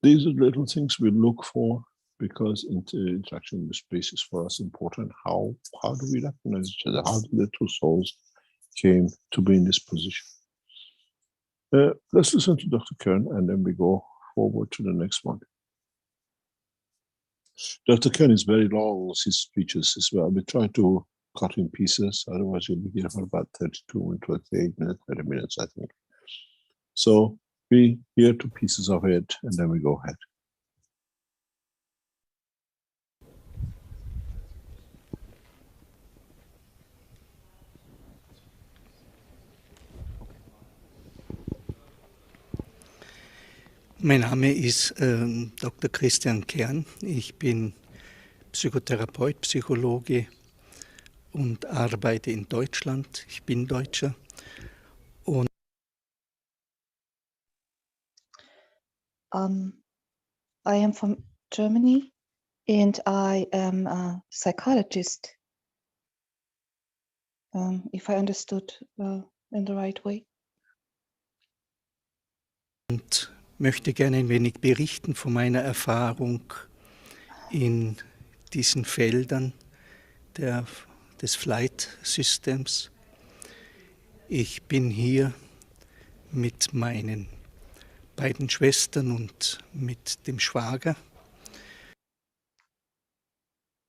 Speaker 2: These are little things we look for because interaction with space is for us important. How do we recognize each other? How do the two souls came to be in this position? Let's listen to Dr. Kern and then we go forward to the next one. Dr. Kern is very long, his speeches as well. We try to cut in pieces, otherwise you'll be here for about 32 and 28 minutes, 30 minutes, I think. So we hear two pieces of it and then we go ahead.
Speaker 9: Mein Name ist Dr. Christian Kern. Ich bin Psychotherapeut, Psychologe und arbeite in Deutschland. Ich bin Deutscher. Und
Speaker 3: I am from Germany and I am a psychologist, if I understood in the right way.
Speaker 9: Und möchte gerne ein wenig berichten von meiner Erfahrung in diesen Feldern des Flight-Systems. Ich bin hier mit meinen beiden Schwestern und mit dem Schwager.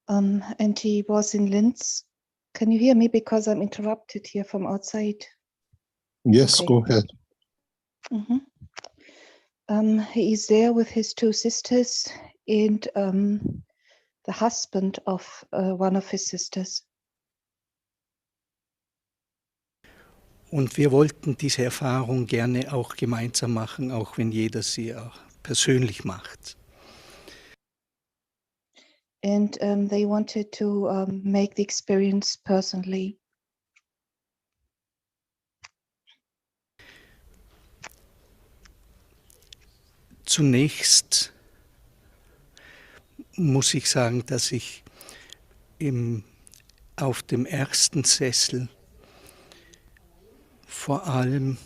Speaker 3: And he was in Linz. Can you hear me because I'm interrupted here from outside?
Speaker 2: Yes,
Speaker 3: Okay.
Speaker 2: go ahead.
Speaker 3: He is there with his two sisters and the husband of one of his sisters.
Speaker 9: Und wir wollten diese Erfahrung gerne auch gemeinsam machen, auch wenn jeder sie auch persönlich macht.
Speaker 3: And they wanted to make the experience personally.
Speaker 9: Zunächst muss ich sagen, dass ich auf dem ersten Sessel vor allem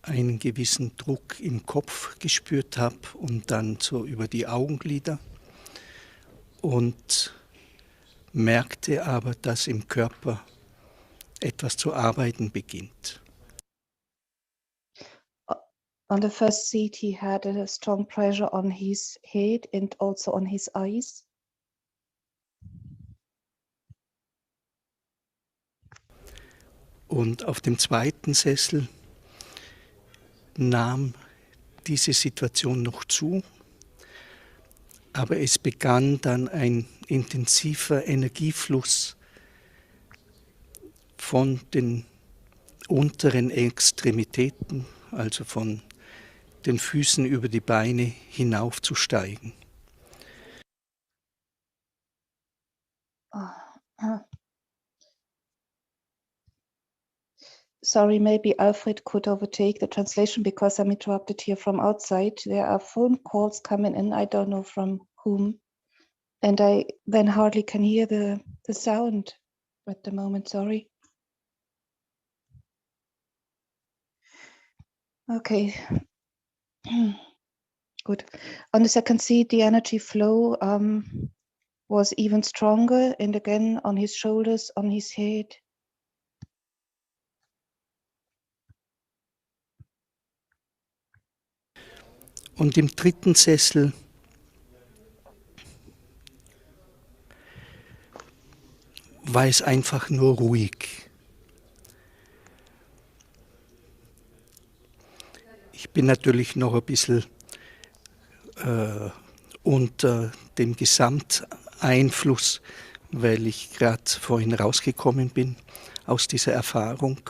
Speaker 9: einen gewissen Druck im Kopf gespürt habe und dann so über die Augenlider und merkte aber, dass im Körper etwas zu arbeiten beginnt.
Speaker 3: On the first seat, he had a strong pressure on his head and also on his eyes.
Speaker 9: Und auf dem zweiten Sessel nahm diese Situation noch zu, aber es begann dann ein intensiver Energiefluss von den unteren Extremitäten, also von den Füßen über die Beine hinaufzusteigen.
Speaker 3: Sorry, maybe Alfred could overtake the translation because I'm interrupted here from outside. There are phone calls coming in, I don't know from whom. And I then hardly can hear the sound at the moment, sorry. Okay. Good. On the second seat, the energy flow was even stronger and again on his shoulders, on his head.
Speaker 9: Und im dritten Sessel war es einfach nur ruhig. Ich bin natürlich noch ein bisschen unter dem Gesamteinfluss, weil ich gerade vorhin rausgekommen bin aus dieser Erfahrung.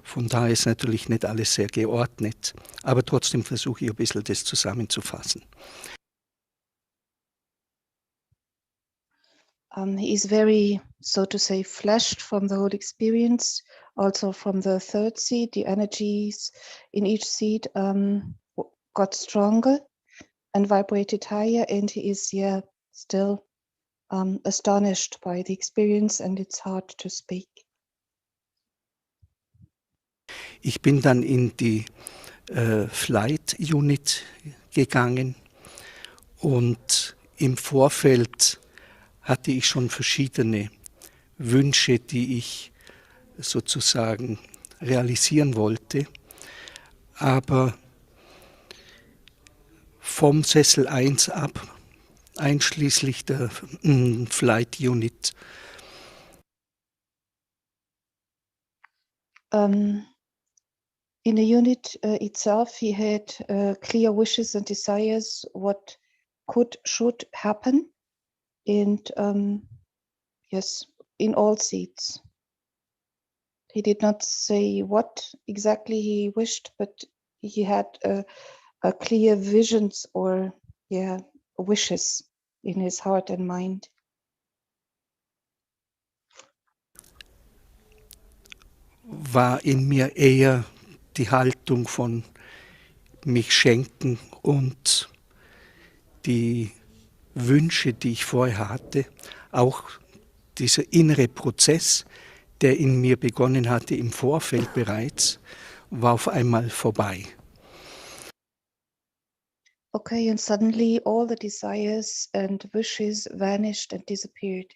Speaker 9: Von daher ist natürlich nicht alles sehr geordnet, aber trotzdem versuche ich ein bisschen das zusammenzufassen.
Speaker 3: He is very, so to say, flashed from the whole experience, also from the third seat. The energies in each seat got stronger and vibrated higher, and he is still astonished by the experience, and it's hard to speak.
Speaker 9: Ich bin dann in die Flight Unit gegangen und im Vorfeld hatte ich schon verschiedene Wünsche, die ich sozusagen realisieren wollte. Aber vom Sessel 1 ab, einschließlich der Flight Unit,
Speaker 3: in the unit itself, he had clear wishes and desires, what should happen, and yes, in all seats. He did not say what exactly he wished, but he had a clear visions or wishes in his heart and mind.
Speaker 9: war in mir eher die Haltung von mich schenken und die Wünsche, die ich vorher hatte, auch dieser innere Prozess, der in mir begonnen hatte im Vorfeld bereits, war auf einmal vorbei.
Speaker 3: Okay, and suddenly all the desires and wishes vanished and disappeared.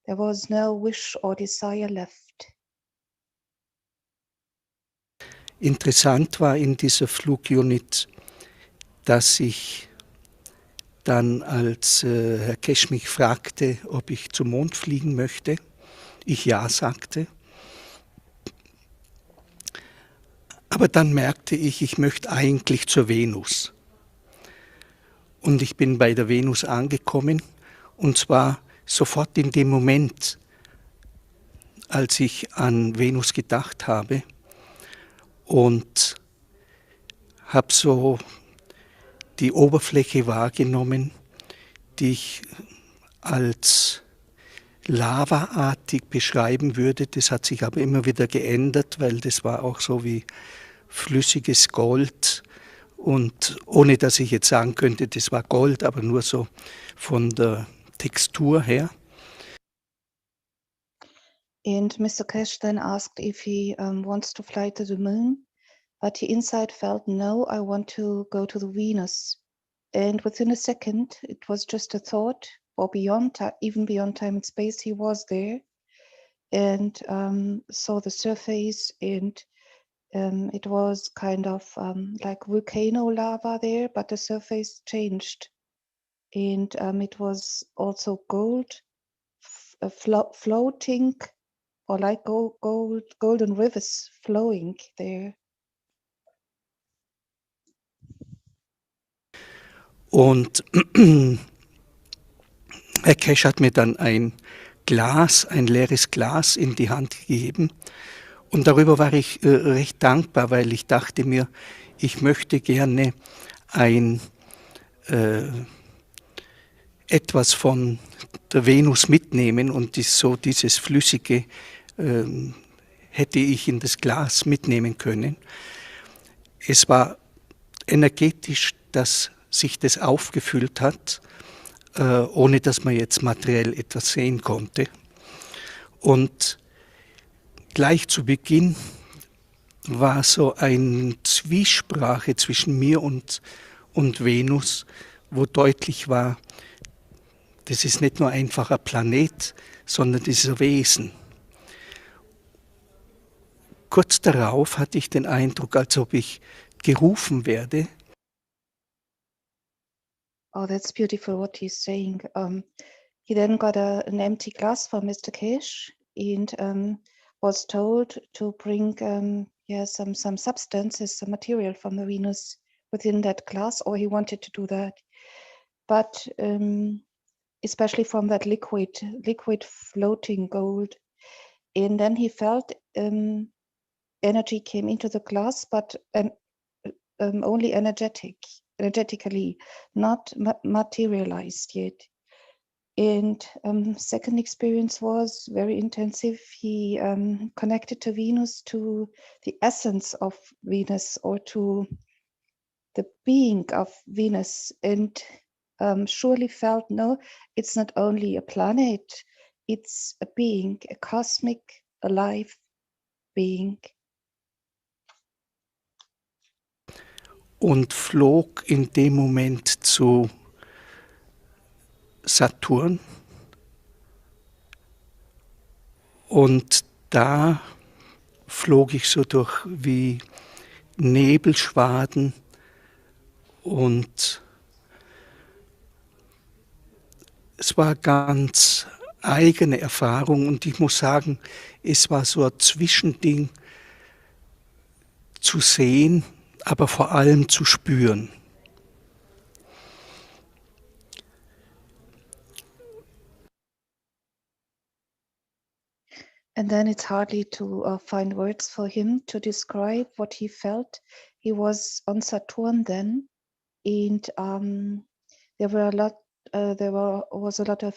Speaker 3: There was no wish or desire left.
Speaker 9: Interessant war in dieser Flugunit, dass ich dann, als Herr Kesch mich fragte, ob ich zum Mond fliegen möchte, ich ja sagte. Aber dann merkte ich möchte eigentlich zur Venus. Und ich bin bei der Venus angekommen, und zwar sofort in dem Moment, als ich an Venus gedacht habe, und habe so die Oberfläche wahrgenommen, die ich als lavaartig beschreiben würde. Das hat sich aber immer wieder geändert, weil das war auch so wie flüssiges Gold. Und ohne dass ich jetzt sagen könnte, das war Gold, aber nur so von der Textur her.
Speaker 3: And Mr. Cash then asked if he wants to fly to the moon, but he inside felt, no, I want to go to the Venus. And within a second, it was just a thought, or even beyond time and space, he was there and saw the surface, and it was kind of like volcano lava there, but the surface changed. And it was also gold, floating, or like golden rivers flowing there.
Speaker 9: Und Herr Kesch hat mir dann ein leeres Glas in die Hand gegeben. Und darüber war ich recht dankbar, weil ich dachte mir, ich möchte gerne etwas von der Venus mitnehmen, und dieses Flüssige hätte ich in das Glas mitnehmen können. Es war energetisch, dass sich das aufgefüllt hat, ohne dass man jetzt materiell etwas sehen konnte. Und gleich zu Beginn war so eine Zwiesprache zwischen mir und Venus, wo deutlich war, das ist nicht nur einfach ein Planet, sondern das ist ein Wesen. Kurz darauf hatte ich den Eindruck, als ob ich gerufen werde.
Speaker 3: Oh, that's beautiful what he's saying. He then got an empty glass from Mr. Cash and was told to bring some substances, some material from the Venus within that glass, or he wanted to do that. But especially from that liquid floating gold. And then he felt energy came into the glass, but only energetically, not materialized yet. And second experience was very intensive. He connected to Venus, to the essence of Venus, or to the being of Venus. And surely felt, no, it's not only a planet, it's a being, a cosmic, alive being.
Speaker 9: Und flog in dem Moment zu Saturn. Und da flog ich so durch wie Nebelschwaden und es war ganz eigene Erfahrung und ich muss sagen, es war so ein Zwischending zu sehen, aber vor allem zu spüren.
Speaker 3: And then it's hardly to find words for him to describe what he felt. He was on Saturn then, and there was a lot of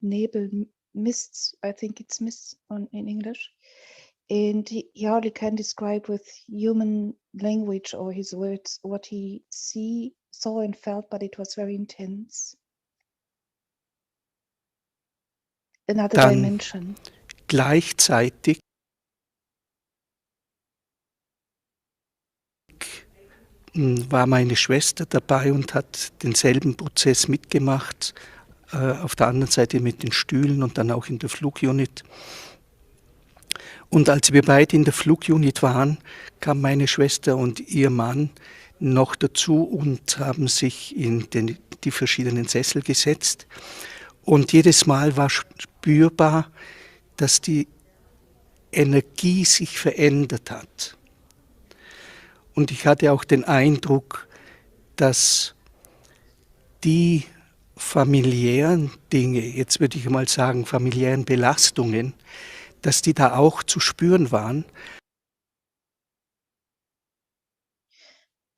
Speaker 3: nebel mists. I think it's mists in English, and he hardly can describe with human language or his words what he saw and felt, but it was very intense. Another
Speaker 9: Dann
Speaker 3: dimension.
Speaker 9: gleichzeitig war meine Schwester dabei und hat denselben Prozess mitgemacht, auf der anderen Seite mit den Stühlen und dann auch in der Flugunit. Und als wir beide in der Flugunit waren, kam meine Schwester und ihr Mann noch dazu und haben sich in die verschiedenen Sessel gesetzt. Und jedes Mal war spürbar, dass die Energie sich verändert hat. Und ich hatte auch den Eindruck, dass die familiären Dinge, jetzt würde ich mal sagen familiären Belastungen, dass die da auch zu spüren waren.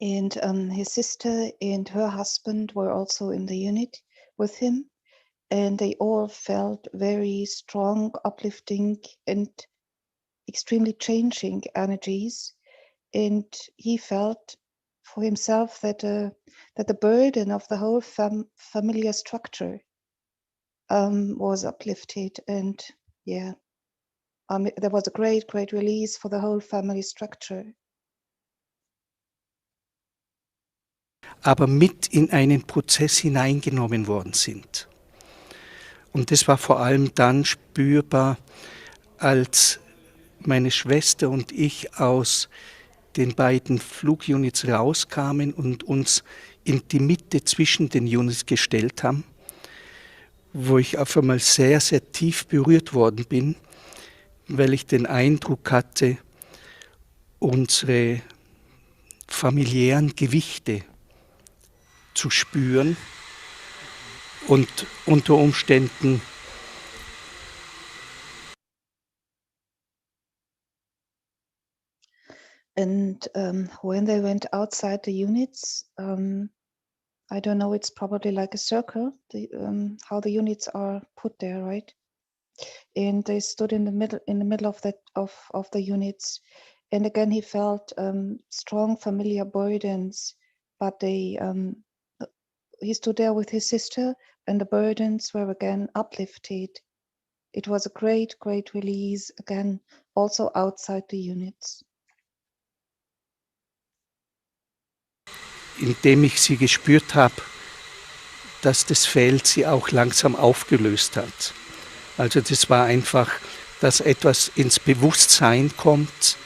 Speaker 3: And his sister and her husband were also in the unit with him, and they all felt very strong, uplifting, and extremely changing energies. And he felt for himself that the burden of the whole familiar structure was uplifted, and yeah, there was a great release for the whole family structure.
Speaker 9: Aber mit in einen Prozess hineingenommen worden sind. Und das war vor allem dann spürbar, als meine Schwester und ich aus den beiden Flugunits rauskamen und uns in die Mitte zwischen den Units gestellt haben, wo ich auf einmal sehr, sehr tief berührt worden bin, weil ich den Eindruck hatte, unsere familiären Gewichte zu spüren und unter Umständen
Speaker 3: And when they went outside the units, I don't know, it's probably like a circle, how the units are put there, right? And they stood in the middle of that of the units. And again, he felt strong familiar burdens, but he stood there with his sister, and the burdens were again uplifted. It was a great release, again, also outside the units.
Speaker 9: Indem ich sie gespürt habe, dass das Feld sie auch langsam aufgelöst hat. Also das war einfach, dass etwas ins Bewusstsein kommt,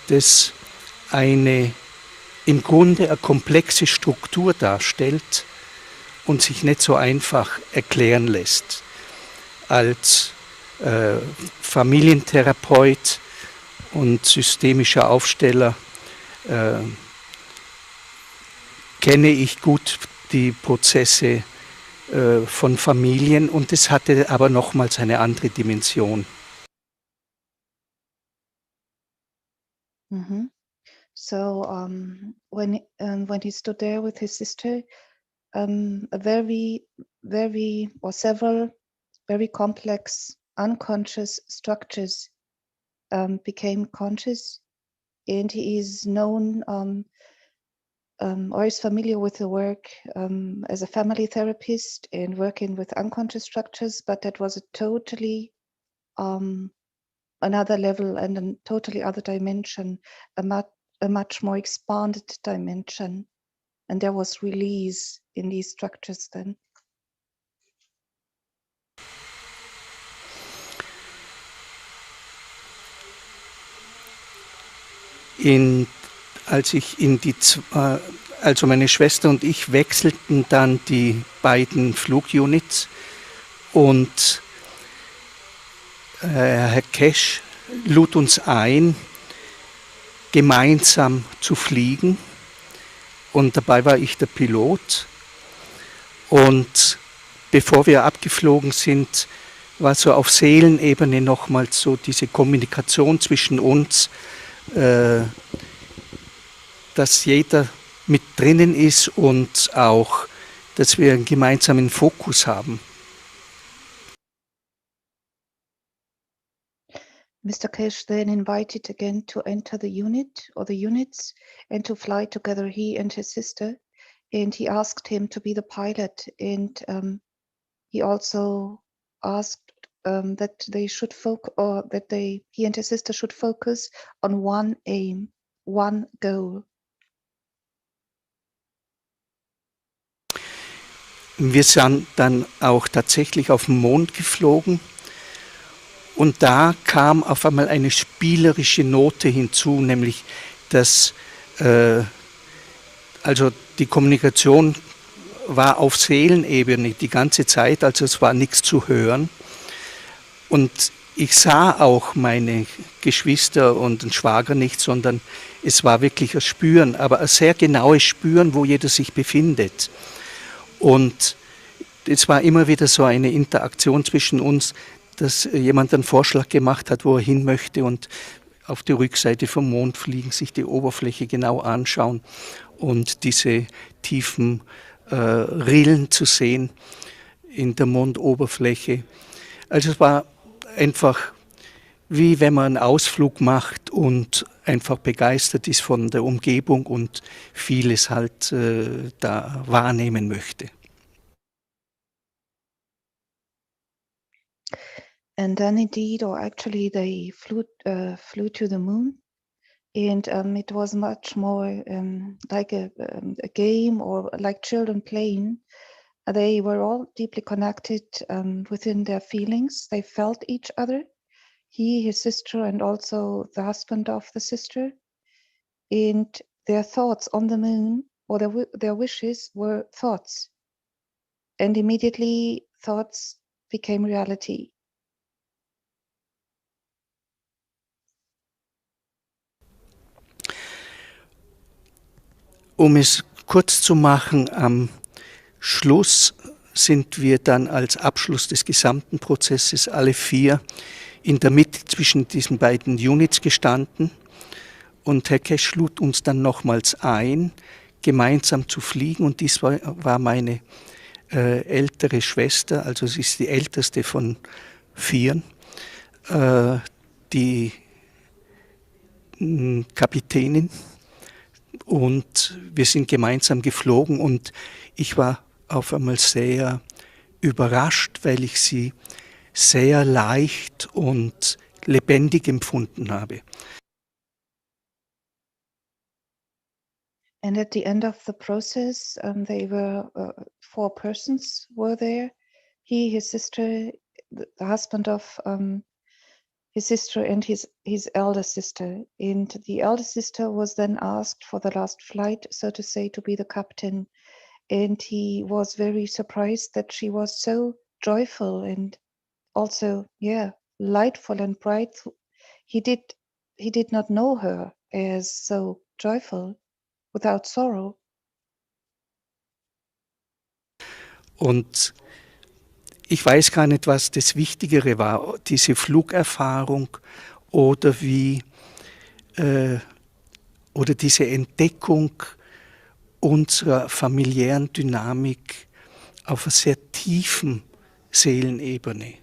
Speaker 9: das im Grunde eine komplexe Struktur darstellt und sich nicht so einfach erklären lässt. Als Familientherapeut und systemischer Aufsteller kenne ich gut die Prozesse von Familien und es hatte aber nochmals eine andere Dimension.
Speaker 3: Mm-hmm. So when he stood there with his sister, several very complex unconscious structures became conscious, and he is known or is familiar with the work as a family therapist and working with unconscious structures, but that was a totally another level and a totally other dimension, a much more expanded dimension. And there was release in these structures then.
Speaker 9: Also meine Schwester und ich wechselten dann die beiden Flugunits und Herr Kesch lud uns ein, gemeinsam zu fliegen, und dabei war ich der Pilot, und bevor wir abgeflogen sind, war so auf Seelenebene nochmals so diese Kommunikation zwischen uns, dass jeder mit drinnen ist und auch, dass wir einen gemeinsamen Fokus haben.
Speaker 3: Mr. Kesh then invited again to enter the unit or the units and to fly together, he and his sister. And he asked him to be the pilot. And he also asked that they should he and his sister should focus on one aim, one goal.
Speaker 9: Wir sind dann auch tatsächlich auf den Mond geflogen. Und da kam auf einmal eine spielerische Note hinzu, nämlich dass also die Kommunikation war auf Seelenebene die ganze Zeit, also es war nichts zu hören. Und ich sah auch meine Geschwister und den Schwager nicht, sondern es war wirklich ein Spüren, aber ein sehr genaues Spüren, wo jeder sich befindet. Und es war immer wieder so eine Interaktion zwischen uns, dass jemand einen Vorschlag gemacht hat, wo er hin möchte, und auf die Rückseite vom Mond fliegen, sich die Oberfläche genau anschauen und diese tiefen Rillen zu sehen in der Mondoberfläche. Also es war einfach wie wenn man einen Ausflug macht und einfach begeistert ist von der Umgebung und vieles halt da wahrnehmen möchte.
Speaker 3: And then indeed, or actually they flew to the moon, and it was much more like a game, or like children playing. They were all deeply connected within their feelings. They felt each other, he, his sister, and also the husband of the sister. And their thoughts on the moon, or their wishes, were thoughts. And immediately thoughts became reality.
Speaker 9: Um es kurz zu machen, am Schluss sind wir dann als Abschluss des gesamten Prozesses alle vier in der Mitte zwischen diesen beiden Units gestanden, und Herr Kesch lud uns dann nochmals ein, gemeinsam zu fliegen, und dies war meine ältere Schwester, also sie ist die älteste von vieren, die Kapitänin. Und wir sind gemeinsam geflogen, und ich war auf einmal sehr überrascht, weil ich sie sehr leicht und lebendig empfunden habe.
Speaker 3: And at the end of the process, they were 4 persons were there. He, his sister, the husband of his sister, and his elder sister. And the elder sister was then asked for the last flight, so to say, to be the captain. And he was very surprised that she was so joyful and also, lightful and bright. He did not know her as so joyful, without sorrow.
Speaker 9: Und ich weiß gar nicht, was das Wichtigere war, diese Flugerfahrung oder oder diese Entdeckung unserer familiären Dynamik auf einer sehr tiefen Seelenebene,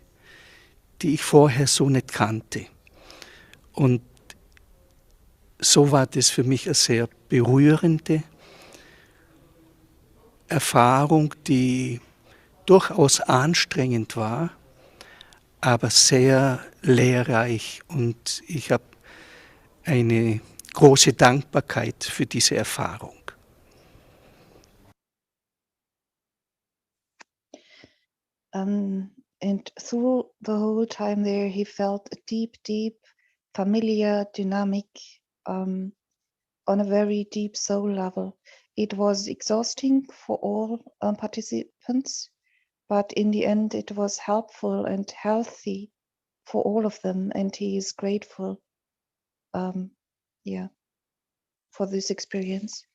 Speaker 9: die ich vorher so nicht kannte. Und so war das für mich eine sehr berührende Erfahrung, die durchaus anstrengend war, aber sehr lehrreich. Und ich habe eine große Dankbarkeit für diese Erfahrung.
Speaker 3: And through the whole time there, he felt a deep, deep, familiar dynamic on a very deep soul level. It was exhausting for all participants, but in the end, it was helpful and healthy for all of them, and he is grateful, for this experience.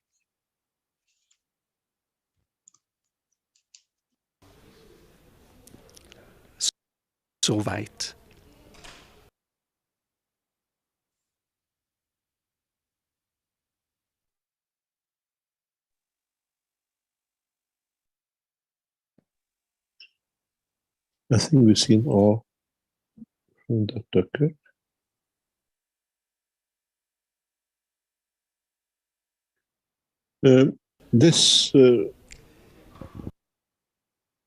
Speaker 9: Soweit.
Speaker 2: I think we've seen all from Dr. Kirk.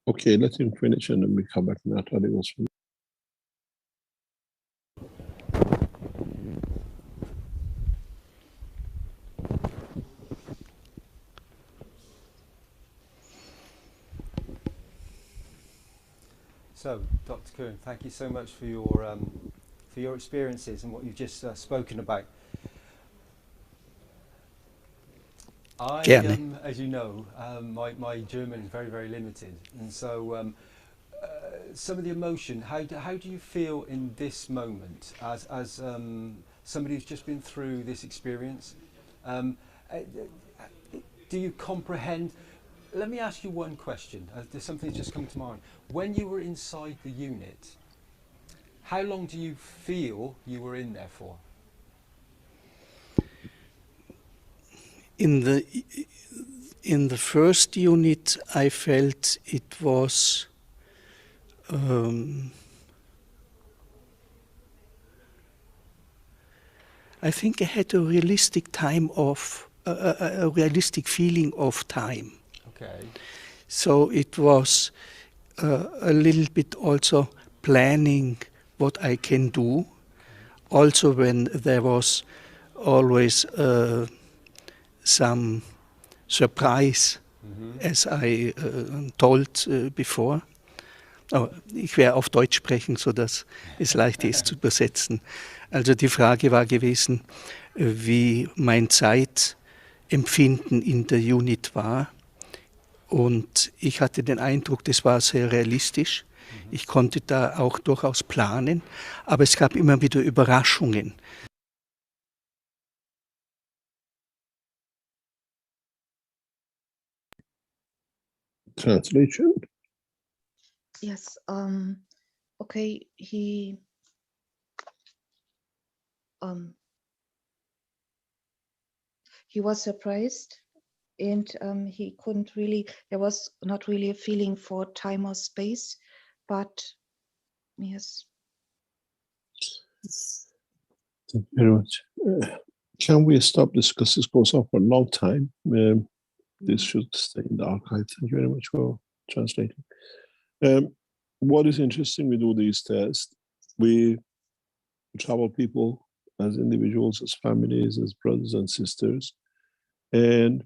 Speaker 2: Okay, let him finish and then we come back to Natalie.
Speaker 7: So, Dr. Kern, thank you so much for your experiences and what you've just spoken about. As you know, my German is very, very limited, and so some of the emotion. How do you feel in this moment as somebody who's just been through this experience? Do you comprehend? Let me ask you one question. There's something that's just come to mind. When you were inside the unit, how long do you feel you were in there for?
Speaker 9: In the first unit, I felt it was I think I had a realistic time of a realistic feeling of time.
Speaker 7: Okay.
Speaker 9: So it was a little bit also planning what I can do. Also, when there was always some surprise, as I told before. Oh, ich werde auf Deutsch sprechen, sodass es leicht ist zu übersetzen. Also die Frage war gewesen, wie mein Zeitempfinden in der Unit war. Und ich hatte den Eindruck, das war sehr realistisch. Ich konnte da auch durchaus planen, aber es gab immer wieder Überraschungen.
Speaker 2: Translation?
Speaker 3: Yes. Okay. He was surprised, and he couldn't really. There was not really a feeling for time or space, but yes.
Speaker 2: Thank you very much. Can we stop this because this goes on for a long time? This should stay in the archive. Thank you very much for translating. What is interesting, we do these tests. We travel people as individuals, as families, as brothers and sisters. And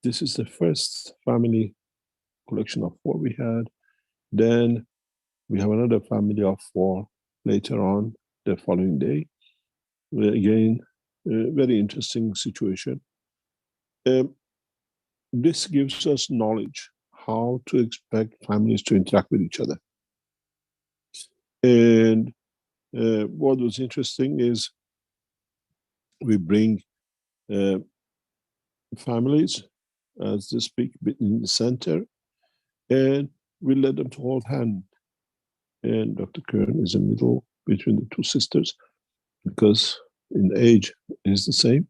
Speaker 2: this is the first family collection of 4 we had. Then we have another family of 4 later on the following day. Again, very interesting situation. This gives us knowledge how to expect families to interact with each other. And what was interesting is we bring families, as they speak, in the center, and we let them to hold hand. And Dr. Kern is in the middle between the 2 sisters, because in age is the same.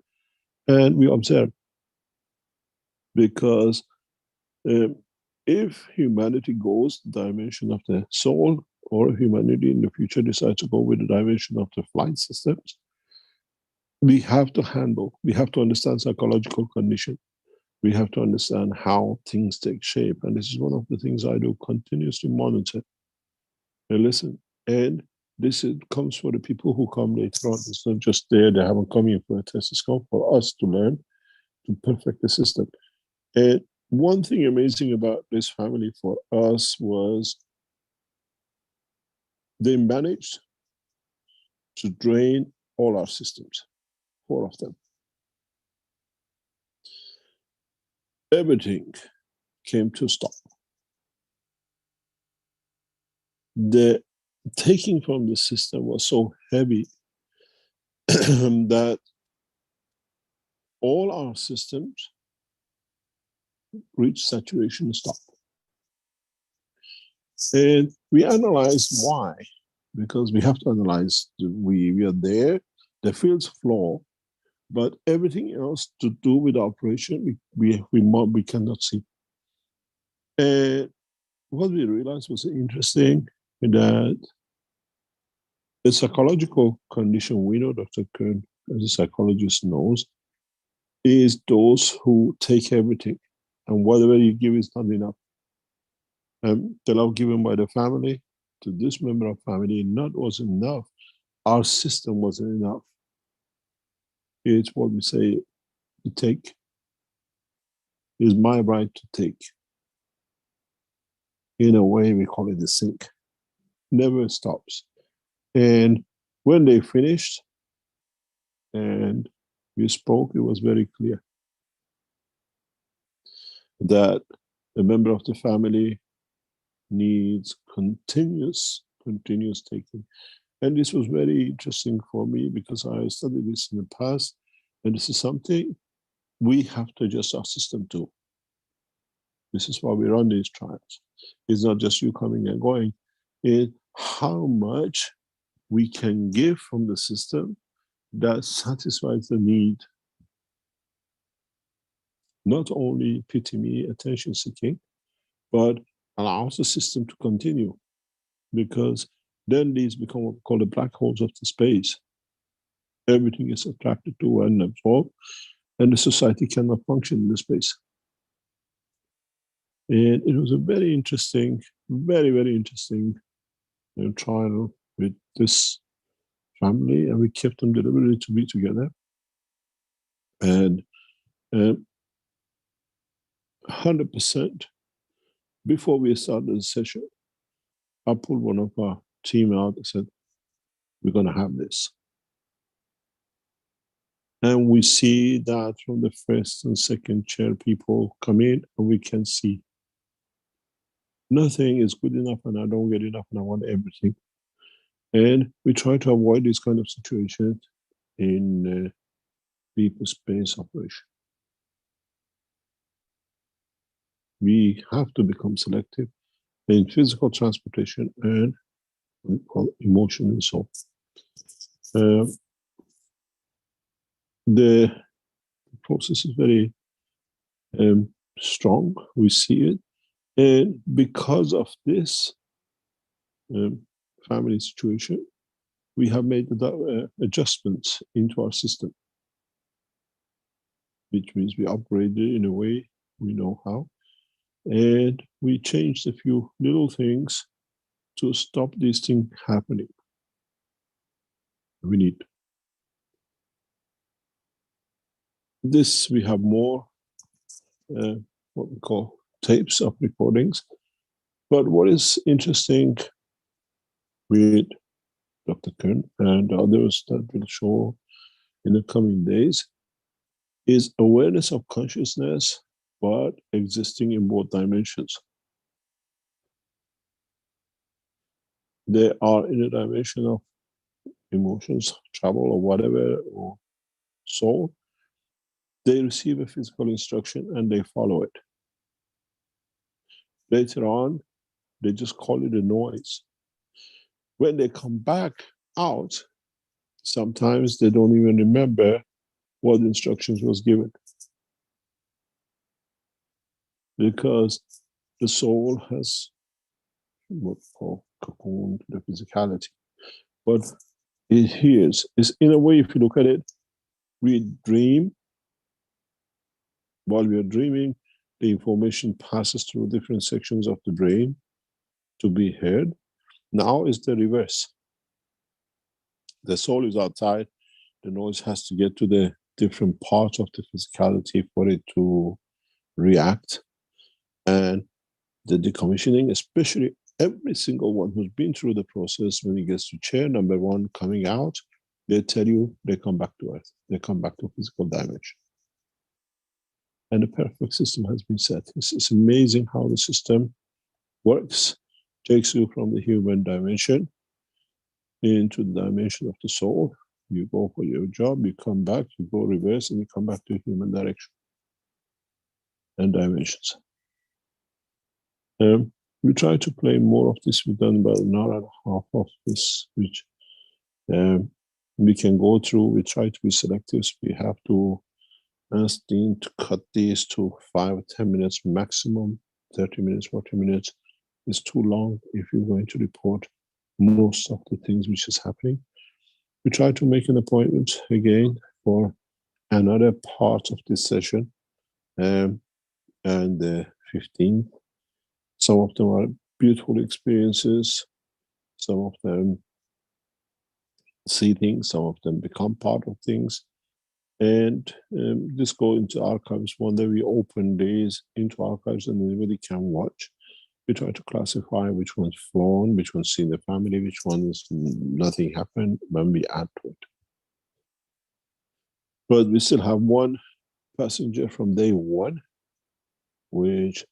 Speaker 2: And we observe, because if humanity goes the dimension of the soul, or humanity in the future decides to go with the dimension of the flight systems, we have to understand psychological condition. We have to understand how things take shape. And this is one of the things I do, continuously monitor and listen. And this comes for the people who come later on. It's not just there, they haven't come here for a test, it's come for us to learn, to perfect the system. And one thing amazing about this family for us was they managed to drain all our systems, 4 of them. Everything came to stop. The taking from the system was so heavy that all our systems reached saturation and stopped. And we analyzed why, because we have to analyze, we are there, the field's floor, but everything else to do with operation, we cannot see. And what we realized was interesting, that the psychological condition, we know Dr. Kern, as a psychologist, knows, is those who take everything, and whatever you give is not enough. The love given by the family to this member of family not was enough. Our system wasn't enough. It's what we say, to take. It's my right to take. In a way, we call it the sink. Never stops. And when they finished and we spoke, it was very clear that a member of the family needs continuous taking. And this was very interesting for me because I studied this in the past, and this is something we have to adjust our system to. This is why we run these trials. It's not just you coming and going. It's how much we can give from the system that satisfies the need. Not only pity me, attention seeking, but allows the system to continue, because then these become what we call the black holes of the space. Everything is attracted to and absorbed, and the society cannot function in the space. And it was a very interesting, very, very interesting trial with this family, and we kept them deliberately to be together. And 100%, before we started the session, I pulled one of our team out and said, we're going to have this. And we see that from the first and second chair, people come in and we can see nothing is good enough and I don't get enough and I want everything. And we try to avoid this kind of situation in deep space operation. We have to become selective in physical transportation and what we call emotion and soul. The process is very strong. We see it. And because of this family situation, we have made adjustments into our system, which means we upgraded in a way we know how. And we changed a few little things to stop these things happening. We need this. We have more what we call tapes of recordings. But what is interesting with Dr. Kern and others that will show in the coming days is awareness of consciousness, but existing in both dimensions. They are in a dimension of emotions, travel, or whatever, or soul. They receive a physical instruction and they follow it. Later on, they just call it a noise. When they come back out, sometimes they don't even remember what the instructions was given, because the soul has what we call cocoon to the physicality. But it hears. It's in a way, if you look at it, we dream, while we are dreaming, the information passes through different sections of the brain to be heard. Now is the reverse. The soul is outside. The noise has to get to the different parts of the physicality for it to react. And the decommissioning, especially every single one who's been through the process, when he gets to chair number 1 coming out, they tell you they come back to earth. They come back to physical dimension. And the perfect system has been set. It's amazing how the system works, takes you from the human dimension into the dimension of the soul. You go for your job, you come back, you go reverse, and you come back to human direction and dimensions. We try to play more of this. We've done about an hour and a half of this, which we can go through. We try to be selective. We have to ask Dean to cut these to 5 or 10 minutes maximum. 30 minutes, 40 minutes is too long if you're going to report most of the things which is happening. We try to make an appointment again for another part of this session, and the 15th. Some of them are beautiful experiences. Some of them see things. Some of them become part of things. And this go into archives. One day we open these into archives and anybody can watch. We try to classify which one's flown, which one's seen the family, which one's nothing happened when we add to it. But we still have one passenger from day 1, which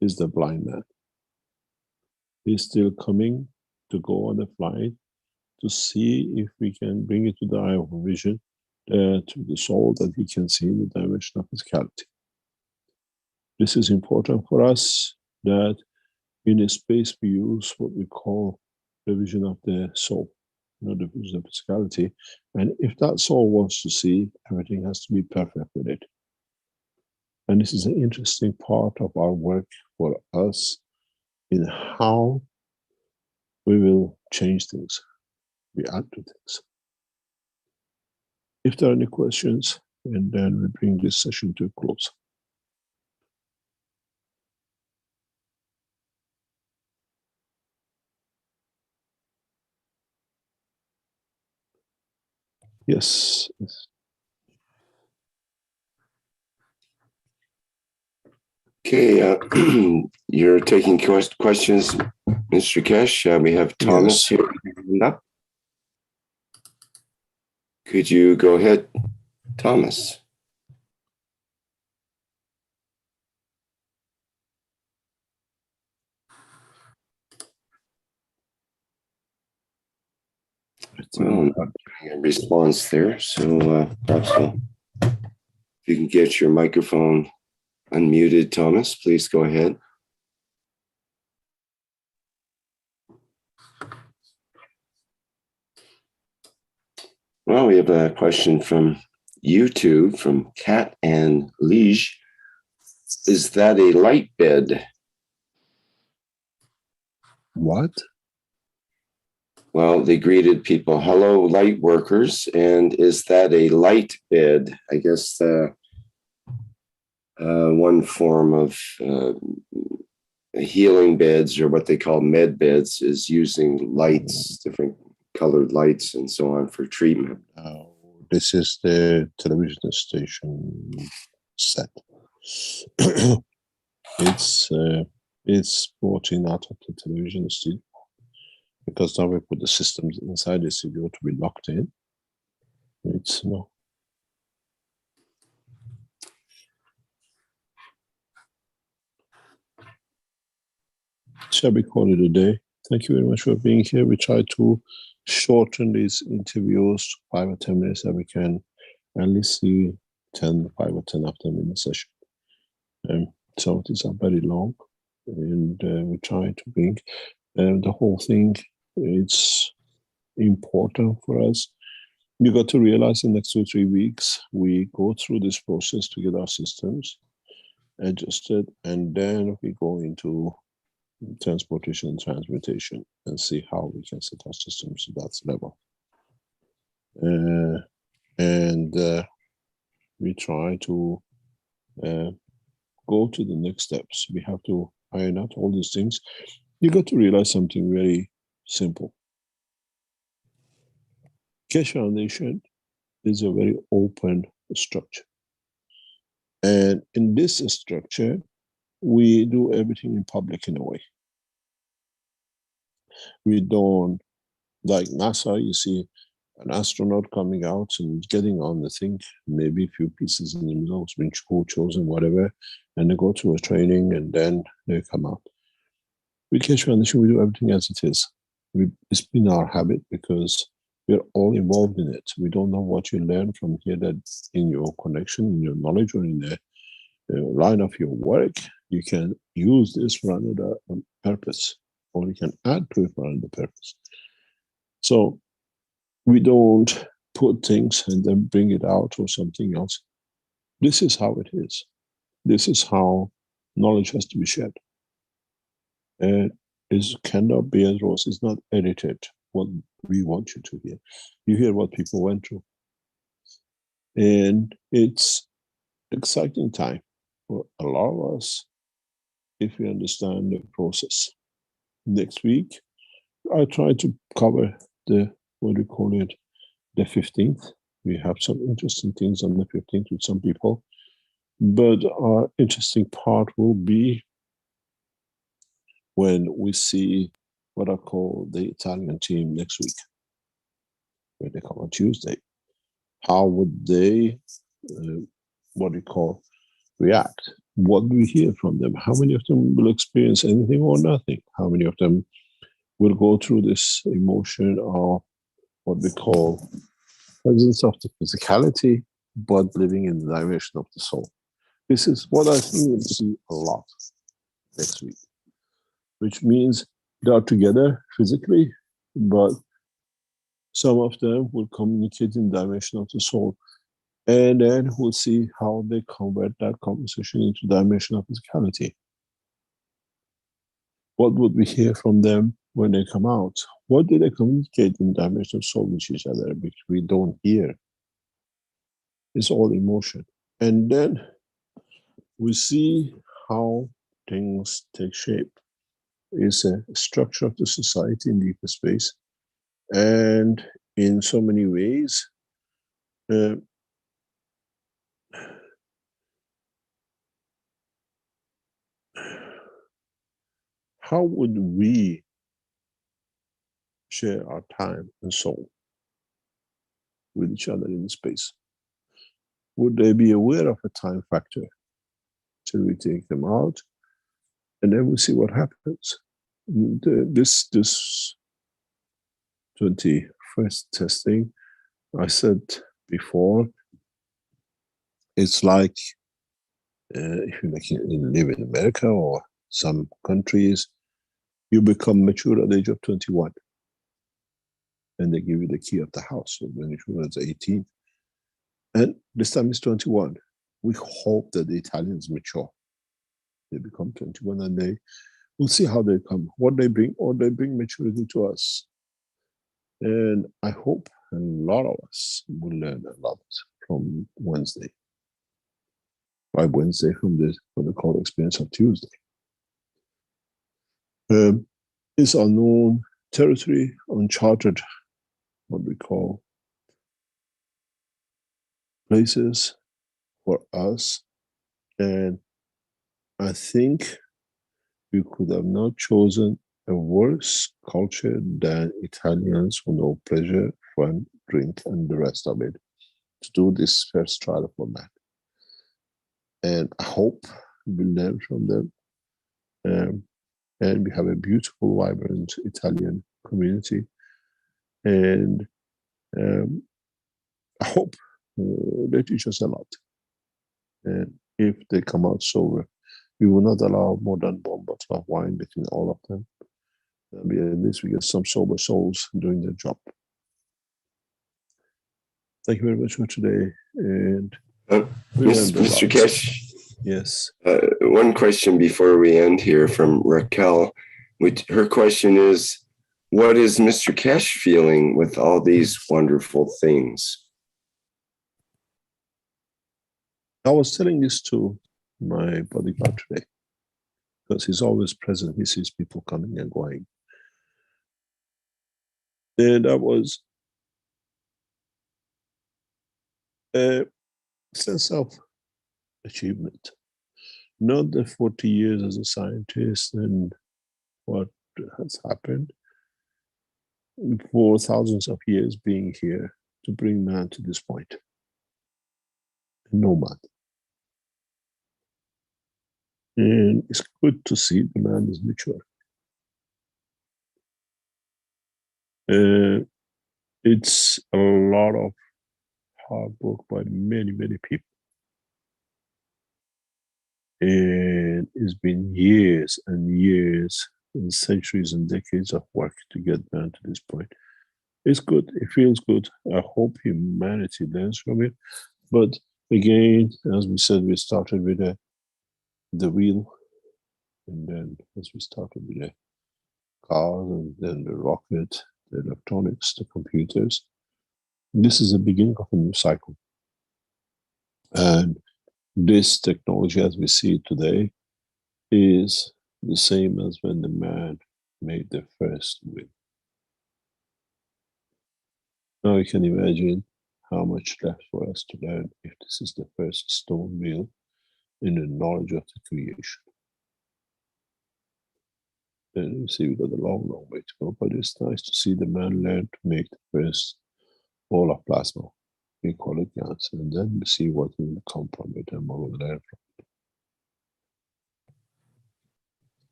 Speaker 2: is the blind man. He's still coming to go on the flight to see if we can bring it to the eye of vision, to the soul, that he can see the dimension of physicality. This is important for us, that in a space we use what we call the vision of the soul, not the vision of physicality. And if that soul wants to see, everything has to be perfect with it. And this is an interesting part of our work for us in how we will change things, we add to things. If there are any questions, and then we bring this session to a close. Yes.
Speaker 1: Okay, you're taking questions, Mr. Kesh. We have Thomas here. Up. Could you go ahead, Thomas? Well, not getting a response there, so perhaps if you can get your microphone unmuted, Thomas, please go ahead. Well, we have a question from YouTube, from Cat and Liege. Is that a light bed?
Speaker 2: What?
Speaker 1: Well, they greeted people, hello, light workers, and is that a light bed? I guess one form of healing beds, or what they call med beds, is using lights, different colored lights and so on for treatment.
Speaker 2: This is the television station set. It's brought in out of the television studio, because now we put the systems inside the studio to be locked in. It's no. Shall we call it a day? Thank you very much for being here. We try to shorten these interviews to 5 or 10 minutes, that we can at least see 5 or 10 of them in the session. Some of these are very long, and we try to bring the whole thing. It's important for us. You got to realize in the next 2 or 3 weeks, we go through this process to get our systems adjusted, and then we go into transportation and transmutation and see how we can set our systems to that level. And we try to go to the next steps. We have to iron out all these things. You got to realize something very simple. Keshe Foundation is a very open structure. And in this structure, we do everything in public in a way. We don't, like NASA, you see an astronaut coming out and getting on the thing, maybe a few pieces in the middle, being chosen, whatever, and they go through a training and then they come out. With Keshe Foundation, we do everything as it is. It's been our habit because we're all involved in it. We don't know what you learn from here that in your connection, in your knowledge, or in the line of your work, you can use this for another purpose, or you can add to it for another purpose. So we don't put things and then bring it out or something else. This is how it is. This is how knowledge has to be shared. And it cannot be as rose. It's not edited what we want you to hear. You hear what people went through. And it's exciting time for a lot of us if we understand the process. Next week, I try to cover the, what do you call it, the 15th. We have some interesting things on the 15th with some people. But our interesting part will be when we see what I call the Italian team next week, when they come on Tuesday. How would they, what do you call, react? What do we hear from them? How many of them will experience anything or nothing? How many of them will go through this emotion of what we call presence of the physicality, but living in the dimension of the soul? This is what I think we'll see a lot next week, which means they are together physically, but some of them will communicate in the dimension of the soul. And then we'll see how they convert that conversation into dimension of physicality. What would we hear from them when they come out? What do they communicate in dimension of soul with each other, which we don't hear? It's all emotion. And then we see how things take shape. It's a structure of the society in deeper space. And in so many ways, how would we share our time and soul with each other in space? Would they be aware of a time factor till we take them out? And then we see what happens. This 21st testing, I said before, it's like if you live in America or some countries, you become mature at the age of 21. And they give you the key of the house. So when you're 18. And this time it's 21. We hope that the Italians mature. They become 21 and we'll see how they come, what they bring, or they bring maturity to us. And I hope a lot of us will learn a lot from Wednesday. By Wednesday, from what they call experience of Tuesday. It's unknown territory, uncharted, what we call places for us. And I think we could have not chosen a worse culture than Italians who know pleasure, fun, drink, and the rest of it to do this first trial format. And I hope we learn from them. And we have a beautiful, vibrant Italian community. And I hope they teach us a lot. And if they come out sober, we will not allow more than one bottle of wine between all of them. At least we get some sober souls doing their job. Thank you very much for today. And
Speaker 1: Mr. Keshe.
Speaker 2: Yes.
Speaker 1: One question before we end here from Raquel. Her question is, what is Mr. Keshe feeling with all these wonderful things?
Speaker 2: I was telling this to my bodyguard today, because he's always present. He sees people coming and going. And that was a sense of achievement. Not the 40 years as a scientist and what has happened, for thousands of years being here to bring man to this point. No man. And it's good to see the man is mature. It's a lot of hard work by many, many people. And it's been years and years and centuries and decades of work to get man to this point. It's good. It feels good. I hope humanity learns from it. But again, as we said, we started with the wheel, and then as we started with the cars, and then the rocket, the electronics, the computers. This is the beginning of a new cycle. And this technology, as we see it today, is the same as when the man made the first wheel. Now you can imagine how much left for us to learn if this is the first stone wheel in the knowledge of the creation. And you see we've got a long, long way to go, but it's nice to see the man learn to make the first ball of plasma. We call it gas, and then we see what will come from it and what will learn from it.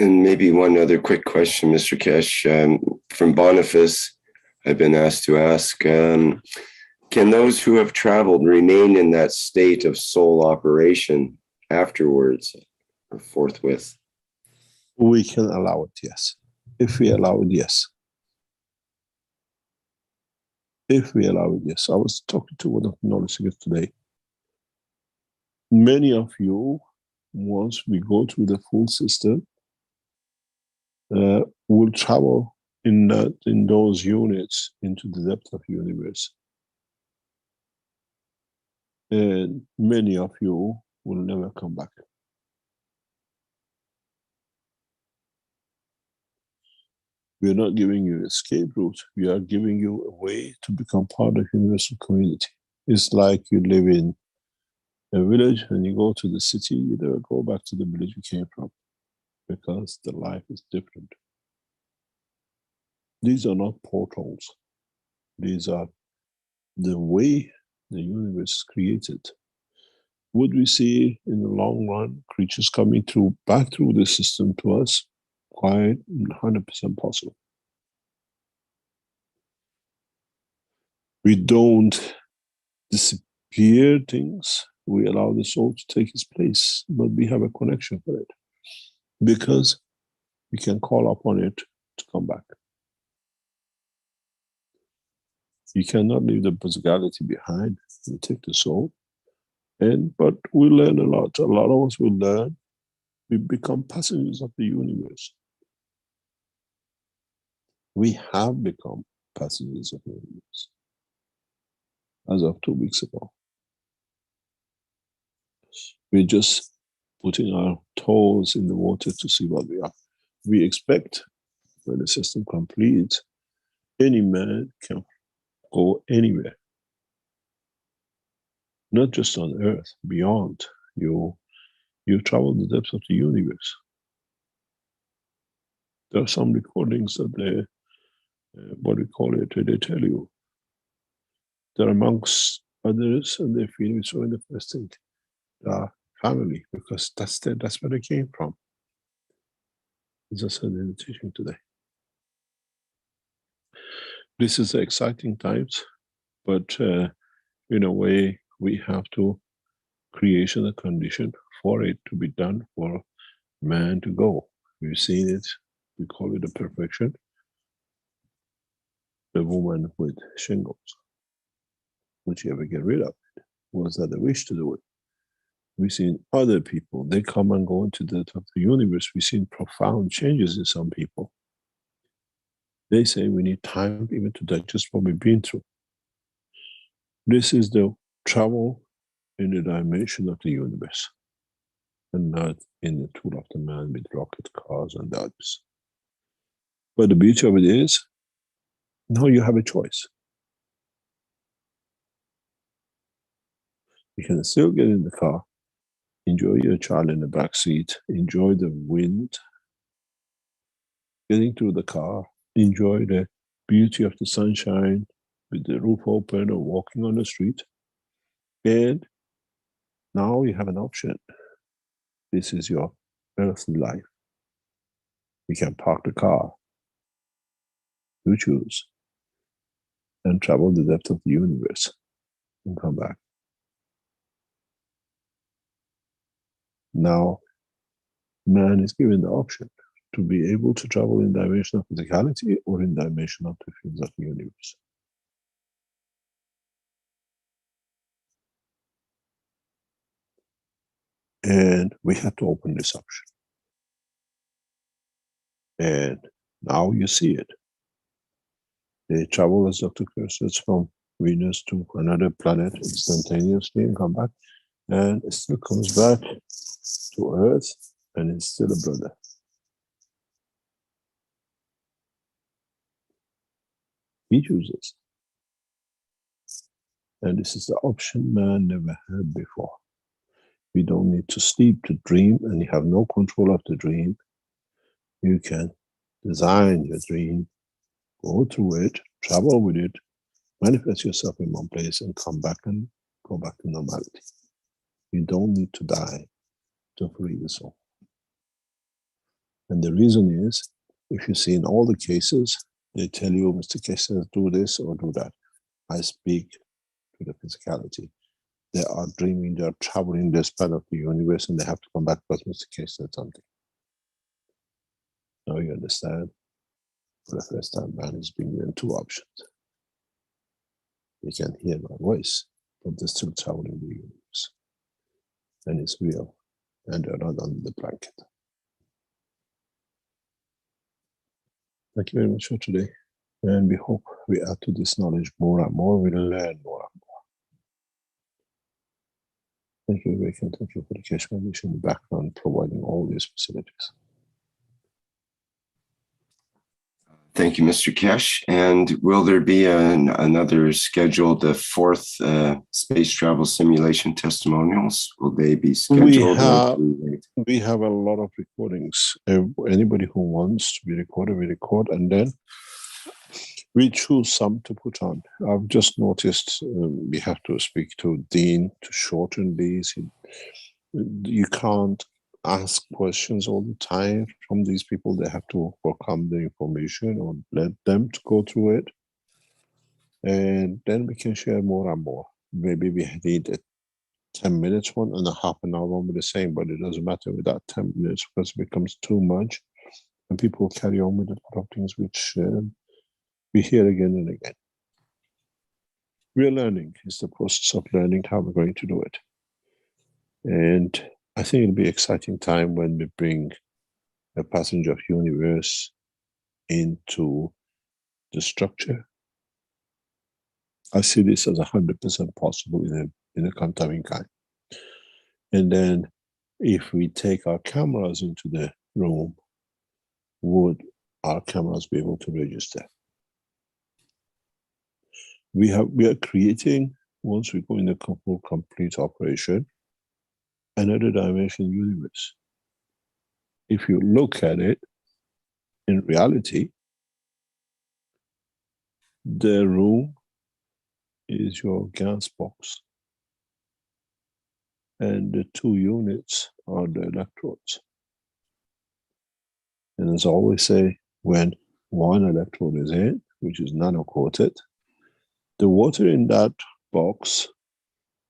Speaker 1: And maybe one other quick question, Mr. Kesh, from Boniface, I've been asked to ask, can those who have traveled remain in that state of soul operation afterwards or forthwith?
Speaker 2: We can allow it, yes. If we allow it, yes. If we allow it, yes. I was talking to one of the knowledge seekers today. Many of you, once we go through the full system, will travel in those units into the depth of the universe. And many of you will never come back. We are not giving you an escape route. We are giving you a way to become part of the universal community. It's like you live in a village and you go to the city, you never go back to the village you came from because the life is different. These are not portals. These are the way the universe is created. Would we see in the long run creatures coming back through the system to us? Quite 100% possible. We don't disappear things. We allow the soul to take its place, but we have a connection for it because we can call upon it to come back. You cannot leave the physicality behind. You take the soul, but we learn a lot. A lot of us will learn. We become passengers of the universe. We have become passengers of the universe as of 2 weeks ago. We're just putting our toes in the water to see what we are. We expect when the system completes, any man can go anywhere. Not just on Earth, beyond. You travel the depths of the universe. There are some recordings that they tell you. They're amongst others, and they feel it's so interesting. They are family, because that's where they came from. As I said in the teaching today. This is exciting times, but in a way, we have to create a condition for it to be done, for man to go. We've seen it, we call it a perfection. The woman with shingles. Would you ever get rid of it? Was that a wish to do it? We've seen other people, they come and go into the universe. We've seen profound changes in some people. They say we need time even to digest what we've been through. This is the travel in the dimension of the universe and not in the tool of the man with rocket cars and others. But the beauty of it is, now you have a choice. You can still get in the car, enjoy your child in the back seat, enjoy the wind, getting through the car, enjoy the beauty of the sunshine with the roof open or walking on the street. And now you have an option. This is your earthly life. You can park the car, you choose, and travel the depth of the universe and come back. Now, man is given the option to be able to travel in dimension of physicality or in dimension of the fields of the universe. And we had to open this option. And now you see it. They travel, as Dr. Kerr says, from Venus to another planet instantaneously and come back. And it still comes back to Earth and it's still a brother. He chooses. And this is the option man never had before. You don't need to sleep to dream, and you have no control of the dream. You can design your dream, go through it, travel with it, manifest yourself in one place and come back and go back to normality. You don't need to die to free the soul. And the reason is, if you see in all the cases, they tell you, Mr. K says, do this or do that. I speak to the physicality. They are dreaming, they are traveling this part of the universe, and they have to come back because Mr. K said something. Now you understand. For the first time, man is being given two options. They can hear my voice, but they're still traveling the universe. And it's real. And they're not under the blanket. Thank you very much for today. And we hope we add to this knowledge more and more. We'll learn more and more. Thank you, Rick, and thank you for the Keshe Foundation in the background providing all these facilities.
Speaker 1: Thank you, Mr. Keshe. And will there be another scheduled, the fourth space travel simulation testimonials? Will they be scheduled?
Speaker 2: We have a lot of recordings. Anybody who wants to be recorded, we record, and then we choose some to put on. I've just noticed we have to speak to Dean to shorten these. You can't ask questions all the time from these people. They have to overcome the information or let them to go through it. And then we can share more and more. Maybe we need a 10 minutes one and a half an hour one with the same, but it doesn't matter with that 10 minutes because it becomes too much and people carry on with a lot of things which we hear again and again. We're learning. It's the process of learning how we're going to do it. And I think it'll be an exciting time when we bring a passenger of universe into the structure. I see this as 100% possible in a contaminating kind. And then if we take our cameras into the room, would our cameras be able to register? We are creating, once we go in the complete operation, another dimension universe. If you look at it, in reality, the room is your gas box. And the two units are the electrodes. And as I always say, when one electrode is in, which is nano-coated, the water in that box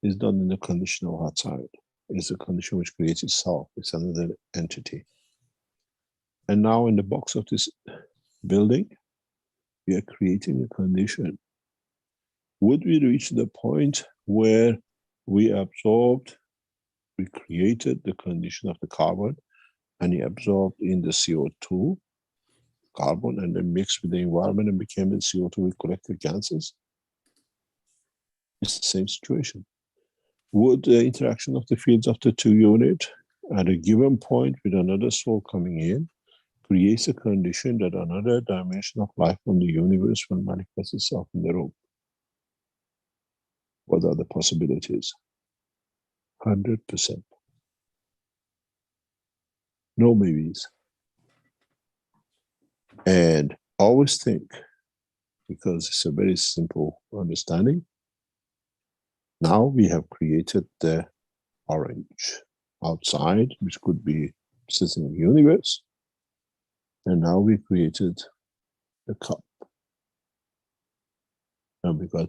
Speaker 2: is not in the condition of outside. It's a condition which creates itself. It's another entity. And now in the box of this building, we are creating a condition. Would we reach the point where we absorbed, we created the condition of the carbon, and it absorbed in the CO2, carbon, and then mixed with the environment and became the CO2 with collected gases? It's the same situation. would the interaction of the fields of the two units at a given point with another soul coming in creates a condition that another dimension of life from the universe will manifest itself in the room? What are the possibilities? 100%. No maybes. And always think, because it's a very simple understanding, now we have created the orange outside, which could be sitting in the universe. And now we created a cup. And we got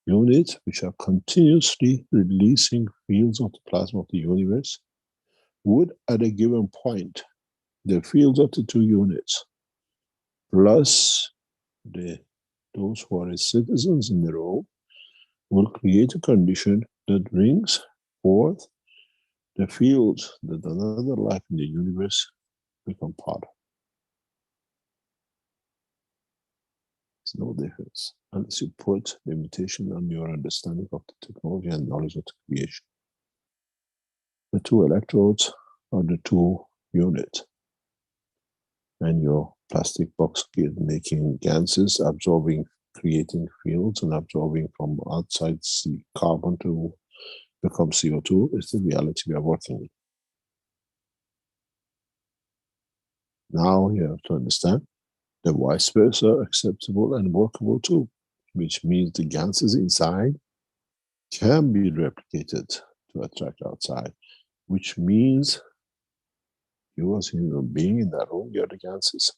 Speaker 2: units which are continuously releasing fields of the plasma of the universe. Would at a given point, the fields of the two units, plus those who are citizens in the room, will create a condition that brings forth the fields that another life in the universe become part of. There's no difference unless you put limitation on your understanding of the technology and knowledge of the creation. The two electrodes are the two units, and your plastic box making ganses absorbing, creating fields and absorbing from outside carbon to become CO2 is the reality we are working with. Now you have to understand that vice versa acceptable and workable too, which means the ganses inside can be replicated to attract outside, which means you as a human being in that room, you're the ganses.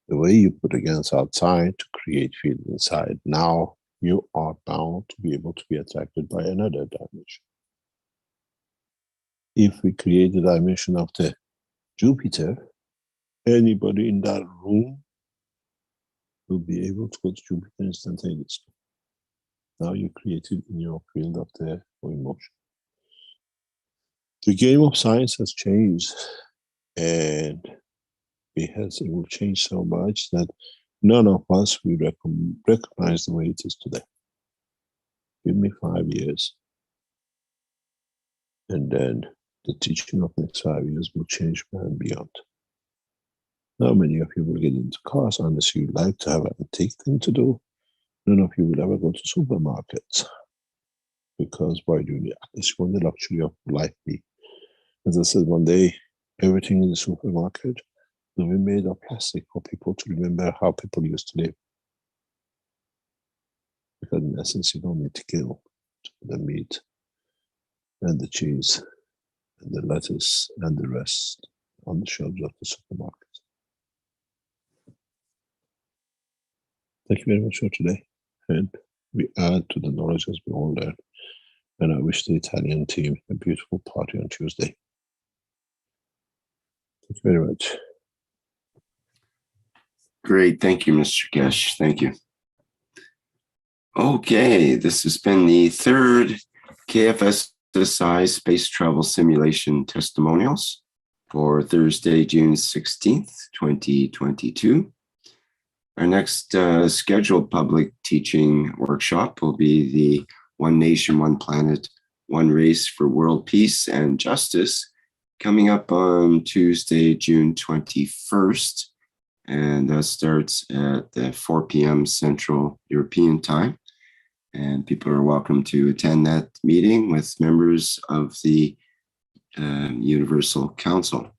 Speaker 2: The way you put the gans outside to create field inside, now you are bound to be able to be attracted by another dimension. If we create the dimension of the Jupiter, anybody in that room will be able to go to Jupiter instantaneously. Now you created in your field of the emotion. The game of science has changed, and it will change so much that none of us will recognize the way it is today. Give me 5 years, and then the teaching of the next 5 years will change and beyond. Now many of you will get into cars unless you like to have an antique thing to do. None of you will ever go to supermarkets, because why do you this one the luxury of life be? As I said one day, everything in the supermarket will be made of plastic for people to remember how people used to live. Because in essence, you don't need to kill the meat and the cheese and the lettuce and the rest on the shelves of the supermarket. Thank you very much for today. And we add to the knowledge as we all learn. And I wish the Italian team a beautiful party on Tuesday. Thank you very much.
Speaker 1: Great. Thank you, Mr. Gesh. Thank you. Okay, this has been the third KFSSI Space Travel Simulation Testimonials for Thursday, June 16th, 2022. Our next scheduled public teaching workshop will be the One Nation, One Planet, One Race for World Peace and Justice, coming up on Tuesday, June 21st. And that starts at 4 p.m. Central European Time. And people are welcome to attend that meeting with members of the Universal Council.